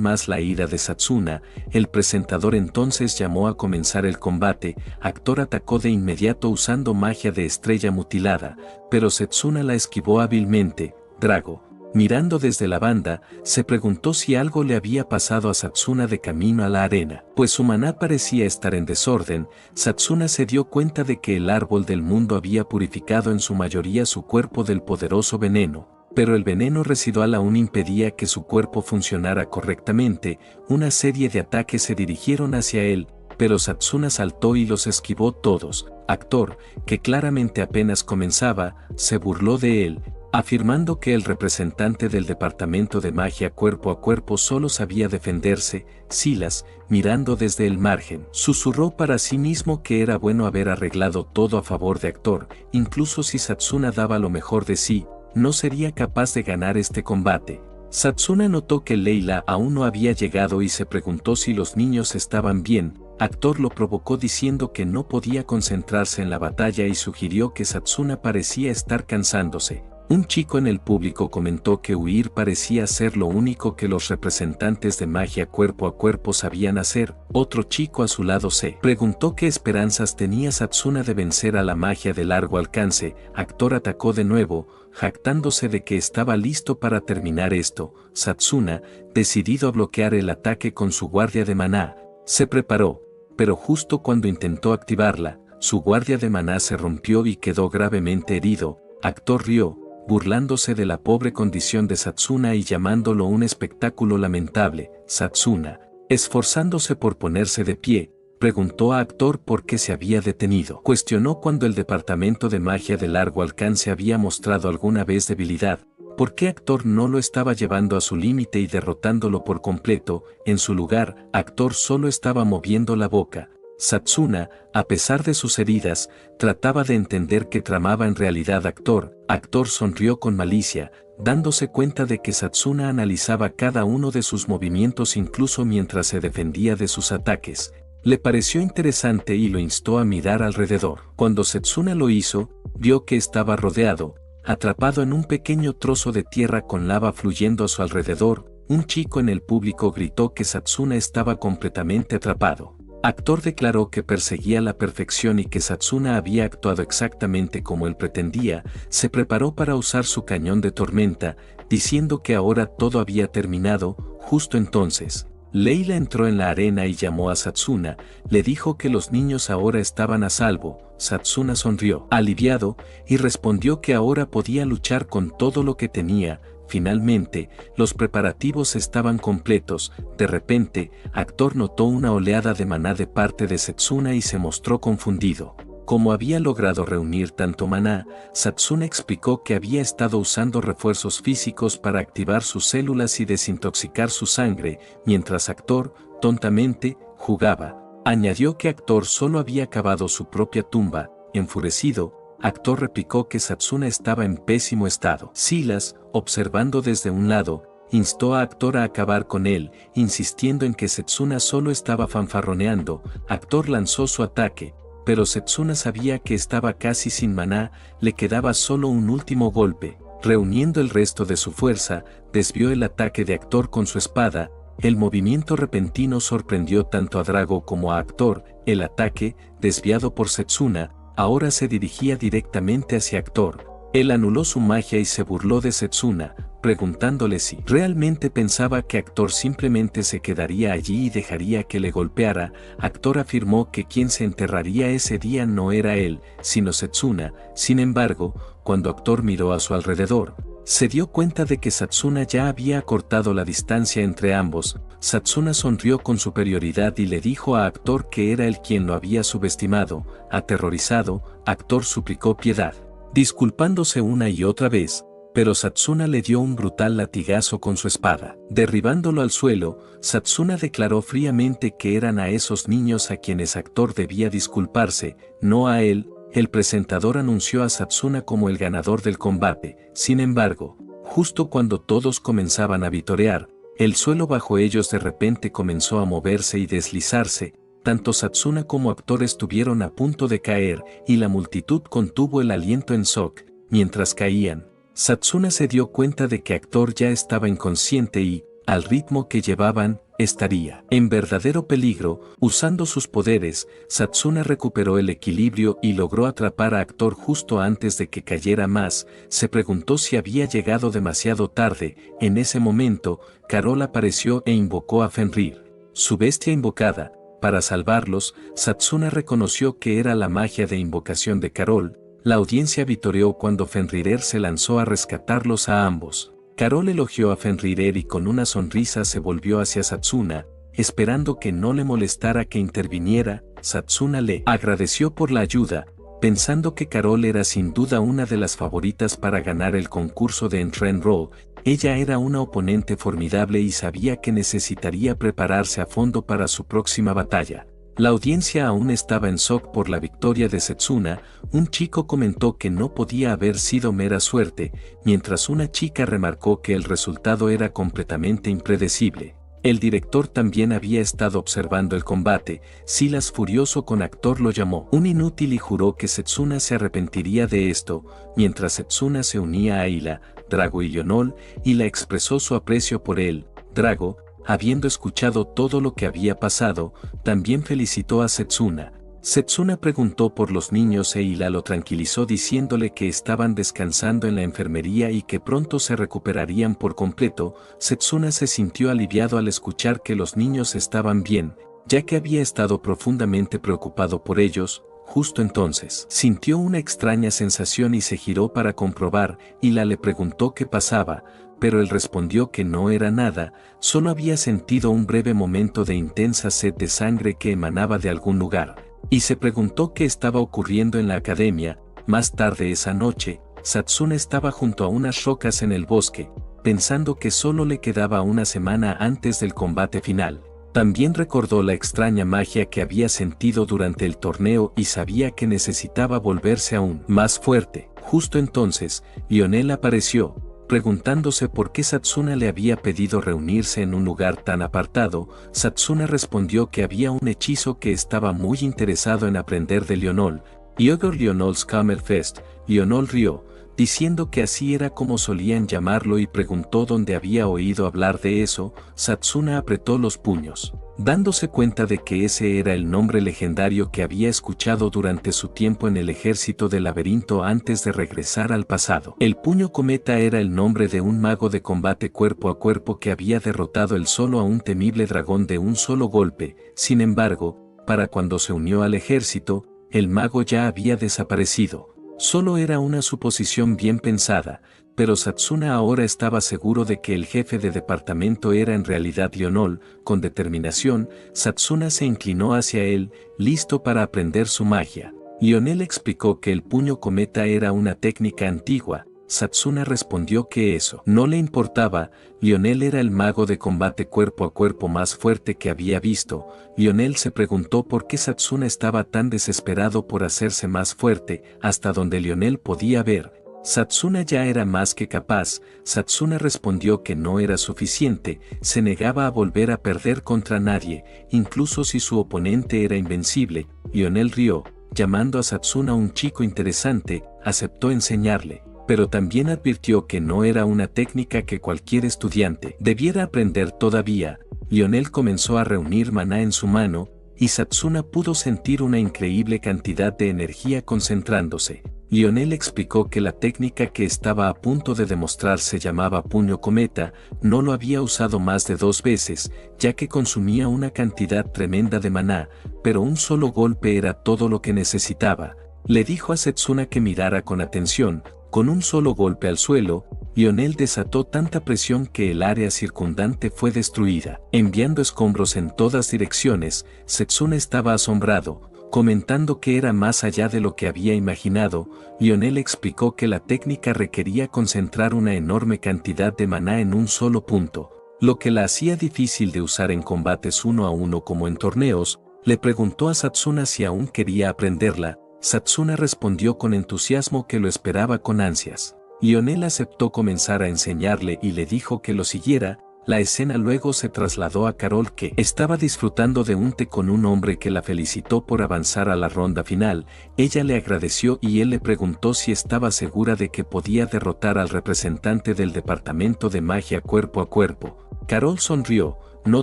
más la ira de Satsuna. El presentador entonces llamó a comenzar el combate. Actor atacó de inmediato usando magia de estrella mutilada, pero Setsuna la esquivó hábilmente. Drago, mirando desde la banda, se preguntó si algo le había pasado a Satsuna de camino a la arena, pues su maná parecía estar en desorden. Satsuna se dio cuenta de que el árbol del mundo había purificado en su mayoría su cuerpo del poderoso veneno, pero el veneno residual aún impedía que su cuerpo funcionara correctamente. Una serie de ataques se dirigieron hacia él, pero Satsuna saltó y los esquivó todos. Actor, que claramente apenas comenzaba, se burló de él, afirmando que el representante del departamento de magia cuerpo a cuerpo solo sabía defenderse. Silas, mirando desde el margen, susurró para sí mismo que era bueno haber arreglado todo a favor de Actor. Incluso si Satsuna daba lo mejor de sí, no sería capaz de ganar este combate. Satsuna notó que Leila aún no había llegado y se preguntó si los niños estaban bien. Actor lo provocó diciendo que no podía concentrarse en la batalla y sugirió que Satsuna parecía estar cansándose. Un chico en el público comentó que huir parecía ser lo único que los representantes de magia cuerpo a cuerpo sabían hacer. Otro chico a su lado se preguntó qué esperanzas tenía Satsuna de vencer a la magia de largo alcance. Actor atacó de nuevo, jactándose de que estaba listo para terminar esto. Satsuna, decidido a bloquear el ataque con su guardia de maná, se preparó, pero justo cuando intentó activarla, su guardia de maná se rompió y quedó gravemente herido. Actor rió, burlándose de la pobre condición de Satsuna y llamándolo un espectáculo lamentable. Satsuna, esforzándose por ponerse de pie, preguntó a Actor por qué se había detenido. Cuestionó cuando el departamento de magia de largo alcance había mostrado alguna vez debilidad. ¿Por qué Actor no lo estaba llevando a su límite y derrotándolo por completo? En su lugar, Actor solo estaba moviendo la boca. Satsuna, a pesar de sus heridas, trataba de entender qué tramaba en realidad Actor. Actor sonrió con malicia, dándose cuenta de que Satsuna analizaba cada uno de sus movimientos incluso mientras se defendía de sus ataques. Le pareció interesante y lo instó a mirar alrededor. Cuando Satsuna lo hizo, vio que estaba rodeado, atrapado en un pequeño trozo de tierra con lava fluyendo a su alrededor. Un chico en el público gritó que Satsuna estaba completamente atrapado. Actor declaró que perseguía la perfección y que Satsuna había actuado exactamente como él pretendía. Se preparó para usar su cañón de tormenta, diciendo que ahora todo había terminado. Justo entonces, Leila entró en la arena y llamó a Satsuna, le dijo que los niños ahora estaban a salvo. Satsuna sonrió, aliviado, y respondió que ahora podía luchar con todo lo que tenía. Finalmente, los preparativos estaban completos. De repente, Actor notó una oleada de maná de parte de Setsuna y se mostró confundido. Como había logrado reunir tanto maná, Satsuna explicó que había estado usando refuerzos físicos para activar sus células y desintoxicar su sangre, mientras Actor, tontamente, jugaba. Añadió que Actor solo había cavado su propia tumba. Enfurecido, Actor replicó que Satsuna estaba en pésimo estado. Silas, observando desde un lado, instó a Actor a acabar con él, insistiendo en que Setsuna solo estaba fanfarroneando. Actor lanzó su ataque, pero Setsuna sabía que estaba casi sin maná, le quedaba solo un último golpe. Reuniendo el resto de su fuerza, desvió el ataque de Actor con su espada. El movimiento repentino sorprendió tanto a Drago como a Actor. El ataque, desviado por Setsuna, ahora se dirigía directamente hacia Actor. Él anuló su magia y se burló de Setsuna, preguntándole si realmente pensaba que Actor simplemente se quedaría allí y dejaría que le golpeara. Actor afirmó que quien se enterraría ese día no era él, sino Setsuna. Sin embargo, cuando Actor miró a su alrededor, se dio cuenta de que Satsuna ya había acortado la distancia entre ambos. Satsuna sonrió con superioridad y le dijo a Actor que era él quien lo había subestimado. Aterrorizado, Actor suplicó piedad, disculpándose una y otra vez, pero Satsuna le dio un brutal latigazo con su espada. Derribándolo al suelo, Satsuna declaró fríamente que eran a esos niños a quienes Actor debía disculparse, no a él. El presentador anunció a Satsuna como el ganador del combate. Sin embargo, justo cuando todos comenzaban a vitorear, el suelo bajo ellos de repente comenzó a moverse y deslizarse. Tanto Satsuna como Actor estuvieron a punto de caer, y la multitud contuvo el aliento en shock. Mientras caían, Satsuna se dio cuenta de que Actor ya estaba inconsciente y, al ritmo que llevaban, estaría en verdadero peligro. Usando sus poderes, Satsuna recuperó el equilibrio y logró atrapar a Actor justo antes de que cayera más. Se preguntó si había llegado demasiado tarde. En ese momento, Carol apareció e invocó a Fenrir, su bestia invocada. Para salvarlos, Satsuna reconoció que era la magia de invocación de Carol. La audiencia vitoreó cuando Fenrir se lanzó a rescatarlos a ambos. Carol elogió a Fenrir y con una sonrisa se volvió hacia Satsuna, esperando que no le molestara que interviniera. Satsuna le agradeció por la ayuda, pensando que Carol era sin duda una de las favoritas para ganar el concurso de Entrance Roll. Ella era una oponente formidable y sabía que necesitaría prepararse a fondo para su próxima batalla. La audiencia aún estaba en shock por la victoria de Setsuna. Un chico comentó que no podía haber sido mera suerte, mientras una chica remarcó que el resultado era completamente impredecible. El director también había estado observando el combate. Silas, furioso con Actor, lo llamó un inútil y juró que Setsuna se arrepentiría de esto. Mientras Setsuna se unía a Ayla, Drago y Lionol, y la expresó su aprecio por él. Drago, habiendo escuchado todo lo que había pasado, también felicitó a Setsuna. Setsuna preguntó por los niños e Ayla lo tranquilizó diciéndole que estaban descansando en la enfermería y que pronto se recuperarían por completo. Setsuna se sintió aliviado al escuchar que los niños estaban bien, ya que había estado profundamente preocupado por ellos. Justo entonces, sintió una extraña sensación y se giró para comprobar. Ayla le preguntó qué pasaba, pero él respondió que no era nada, solo había sentido un breve momento de intensa sed de sangre que emanaba de algún lugar, y se preguntó qué estaba ocurriendo en la academia. Más tarde esa noche, Satsuna estaba junto a unas rocas en el bosque, pensando que solo le quedaba una semana antes del combate final. También recordó la extraña magia que había sentido durante el torneo y sabía que necesitaba volverse aún más fuerte. Justo entonces, Lionel apareció, preguntándose por qué Satsuna le había pedido reunirse en un lugar tan apartado. Satsuna respondió que había un hechizo que estaba muy interesado en aprender de Lionol. Yogor Lionol's Camel Fest. Lionol rió, diciendo que así era como solían llamarlo y preguntó dónde había oído hablar de eso. Satsuna apretó los puños, dándose cuenta de que ese era el nombre legendario que había escuchado durante su tiempo en el ejército del laberinto antes de regresar al pasado. El puño cometa era el nombre de un mago de combate cuerpo a cuerpo que había derrotado él solo a un temible dragón de un solo golpe. Sin embargo, para cuando se unió al ejército, el mago ya había desaparecido. Solo era una suposición bien pensada, pero Satsuna ahora estaba seguro de que el jefe de departamento era en realidad Lionel. Con determinación, Satsuna se inclinó hacia él, listo para aprender su magia. Lionel explicó que el puño cometa era una técnica antigua. Satsuna respondió que eso no le importaba. Lionel era el mago de combate cuerpo a cuerpo más fuerte que había visto. Lionel se preguntó por qué Satsuna estaba tan desesperado por hacerse más fuerte. Hasta donde Lionel podía ver, Satsuna ya era más que capaz. Satsuna respondió que no era suficiente, se negaba a volver a perder contra nadie, incluso si su oponente era invencible. Lionel rió, llamando a Satsuna un chico interesante, aceptó enseñarle, pero también advirtió que no era una técnica que cualquier estudiante debiera aprender todavía. Lionel comenzó a reunir maná en su mano, y Satsuna pudo sentir una increíble cantidad de energía concentrándose. Lionel explicó que la técnica que estaba a punto de demostrar se llamaba puño cometa. No lo había usado más de 2 veces, ya que consumía una cantidad tremenda de maná, pero un solo golpe era todo lo que necesitaba. Le dijo a Satsuna que mirara con atención. Con un solo golpe al suelo, Lionel desató tanta presión que el área circundante fue destruida, enviando escombros en todas direcciones. Satsuna estaba asombrado, comentando que era más allá de lo que había imaginado. Lionel explicó que la técnica requería concentrar una enorme cantidad de maná en un solo punto, lo que la hacía difícil de usar en combates 1 a 1 como en torneos. Le preguntó a Satsuna si aún quería aprenderla. Satsuna respondió con entusiasmo que lo esperaba con ansias. Lionel aceptó comenzar a enseñarle y le dijo que lo siguiera. La escena luego se trasladó a Carol, que estaba disfrutando de un té con un hombre que la felicitó por avanzar a la ronda final. Ella le agradeció y él le preguntó si estaba segura de que podía derrotar al representante del departamento de magia cuerpo a cuerpo. Carol sonrió, no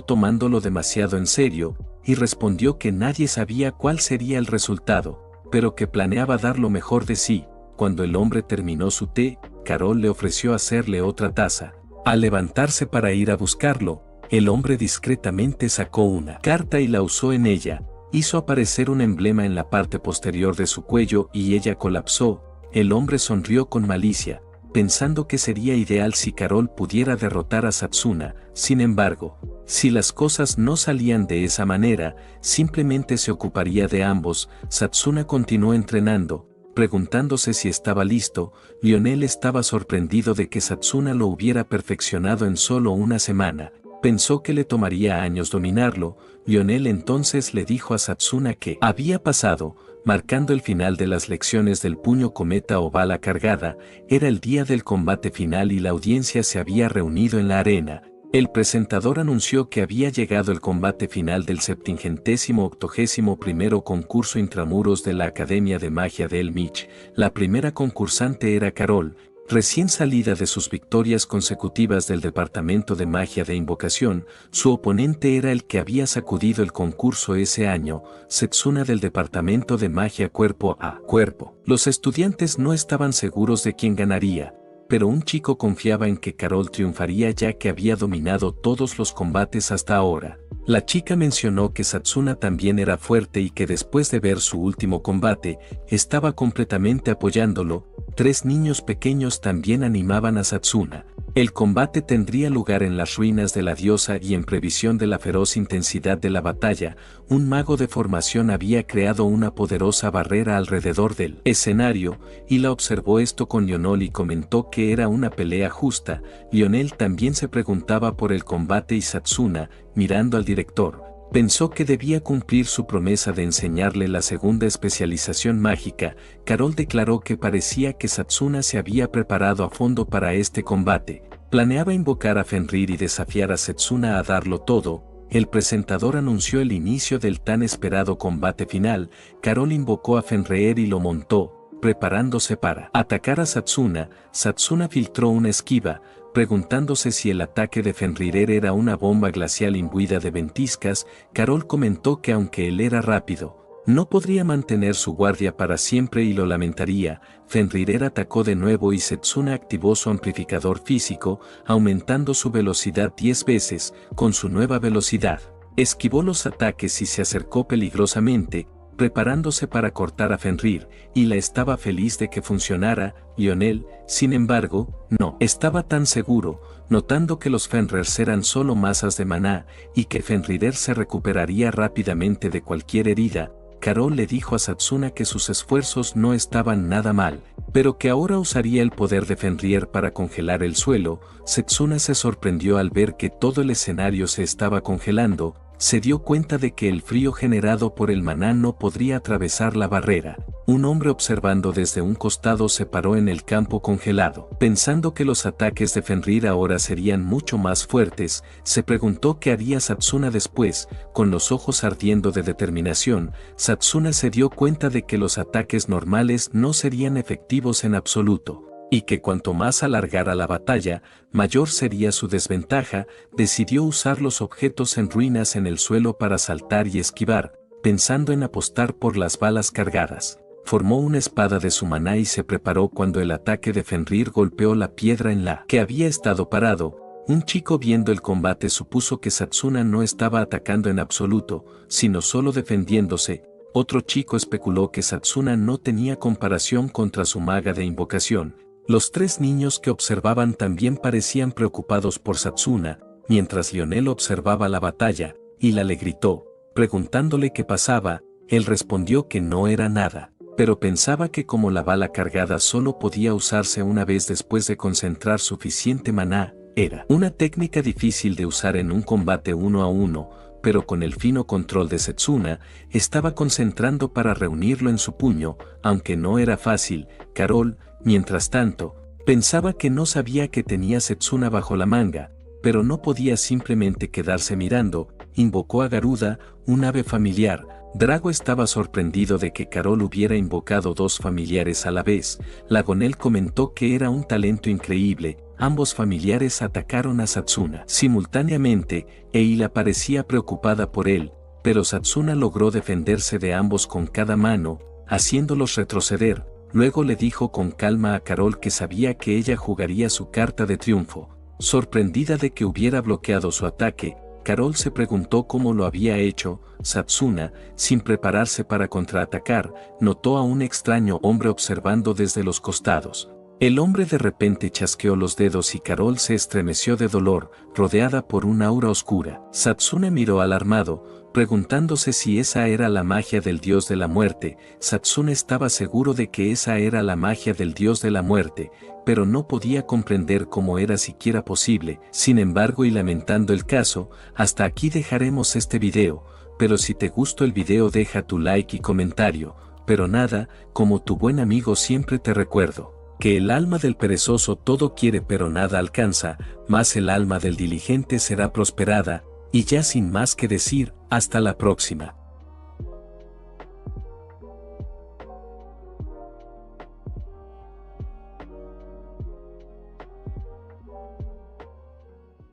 tomándolo demasiado en serio, y respondió que nadie sabía cuál sería el resultado, pero que planeaba dar lo mejor de sí. Cuando el hombre terminó su té, Carol le ofreció hacerle otra taza. Al levantarse para ir a buscarlo, el hombre discretamente sacó una carta y la usó en ella. Hizo aparecer un emblema en la parte posterior de su cuello y ella colapsó. El hombre sonrió con malicia, pensando que sería ideal si Carol pudiera derrotar a Satsuna. Sin embargo, si las cosas no salían de esa manera, simplemente se ocuparía de ambos. Satsuna continuó entrenando, preguntándose si estaba listo. Lionel estaba sorprendido de que Satsuna lo hubiera perfeccionado en solo una semana. Pensó que le tomaría años dominarlo. Lionel entonces le dijo a Satsuna que había pasado, marcando el final de las lecciones del puño cometa o bala cargada. Era el día del combate final y la audiencia se había reunido en la arena. El presentador anunció que había llegado el combate final del 781º concurso intramuros de la Academia de Magia de Elmich. La primera concursante era Carol, recién salida de sus victorias consecutivas del Departamento de Magia de Invocación. Su oponente era el que había sacudido el concurso ese año, Satsuna del Departamento de Magia cuerpo a cuerpo. Los estudiantes no estaban seguros de quién ganaría, pero un chico confiaba en que Carol triunfaría ya que había dominado todos los combates hasta ahora. La chica mencionó que Satsuna también era fuerte y que después de ver su último combate, estaba completamente apoyándolo. 3 niños pequeños también animaban a Satsuna. El combate tendría lugar en las ruinas de la diosa y en previsión de la feroz intensidad de la batalla, un mago de formación había creado una poderosa barrera alrededor del escenario, y la observó esto con Lionel y comentó que era una pelea justa. Lionel también se preguntaba por el combate y Satsuna, mirando al director, pensó que debía cumplir su promesa de enseñarle la segunda especialización mágica. Carol declaró que parecía que Satsuna se había preparado a fondo para este combate. Planeaba invocar a Fenrir y desafiar a Satsuna a darlo todo. El presentador anunció el inicio del tan esperado combate final. Carol invocó a Fenrir y lo montó, preparándose para atacar a Satsuna. Satsuna filtró una esquiva, preguntándose si el ataque de Fenrir era una bomba glacial imbuida de ventiscas. Carol comentó que aunque él era rápido, no podría mantener su guardia para siempre y lo lamentaría. Fenrir atacó de nuevo y Setsuna activó su amplificador físico, aumentando su velocidad 10 veces. Con su nueva velocidad, esquivó los ataques y se acercó peligrosamente, preparándose para cortar a Fenrir, y la estaba feliz de que funcionara. Lionel, sin embargo, no estaba tan seguro, notando que los Fenrirs eran solo masas de maná, y que Fenrir se recuperaría rápidamente de cualquier herida. Carol le dijo a Satsuna que sus esfuerzos no estaban nada mal, pero que ahora usaría el poder de Fenrir para congelar el suelo. Satsuna se sorprendió al ver que todo el escenario se estaba congelando. Se dio cuenta de que el frío generado por el maná no podría atravesar la barrera. Un hombre observando desde un costado se paró en el campo congelado. Pensando que los ataques de Fenrir ahora serían mucho más fuertes, se preguntó qué haría Satsuna después. Con los ojos ardiendo de determinación, Satsuna se dio cuenta de que los ataques normales no serían efectivos en absoluto, y que cuanto más alargara la batalla, mayor sería su desventaja. Decidió usar los objetos en ruinas en el suelo para saltar y esquivar, pensando en apostar por las balas cargadas. Formó una espada de su maná y se preparó cuando el ataque de Fenrir golpeó la piedra en la que había estado parado. Un chico viendo el combate supuso que Satsuna no estaba atacando en absoluto, sino solo defendiéndose. Otro chico especuló que Satsuna no tenía comparación contra su maga de invocación. Los tres niños que observaban también parecían preocupados por Satsuna, mientras Lionel observaba la batalla, y le gritó, preguntándole qué pasaba. Él respondió que no era nada, pero pensaba que como la bala cargada solo podía usarse una vez después de concentrar suficiente maná, era una técnica difícil de usar en un combate 1 a 1, pero con el fino control de Satsuna, estaba concentrando para reunirlo en su puño, aunque no era fácil. Carol, mientras tanto, pensaba que no sabía que tenía Satsuna bajo la manga, pero no podía simplemente quedarse mirando. Invocó a Garuda, un ave familiar. Drago estaba sorprendido de que Carol hubiera invocado dos familiares a la vez. Lagonel comentó que era un talento increíble. Ambos familiares atacaron a Satsuna simultáneamente, e Hila parecía preocupada por él, pero Satsuna logró defenderse de ambos con cada mano, haciéndolos retroceder. Luego le dijo con calma a Carol que sabía que ella jugaría su carta de triunfo. Sorprendida de que hubiera bloqueado su ataque, Carol se preguntó cómo lo había hecho. Satsuna, sin prepararse para contraatacar, notó a un extraño hombre observando desde los costados. El hombre de repente chasqueó los dedos y Carol se estremeció de dolor, rodeada por un aura oscura. Satsuna miró alarmado, preguntándose si esa era la magia del dios de la muerte. Satsuna estaba seguro de que esa era la magia del dios de la muerte, pero no podía comprender cómo era siquiera posible. Sin embargo, y lamentando el caso, hasta aquí dejaremos este video, pero si te gustó el video deja tu like y comentario. Pero nada, como tu buen amigo siempre te recuerdo que el alma del perezoso todo quiere pero nada alcanza, mas el alma del diligente será prosperada. Y ya sin más que decir, hasta la próxima.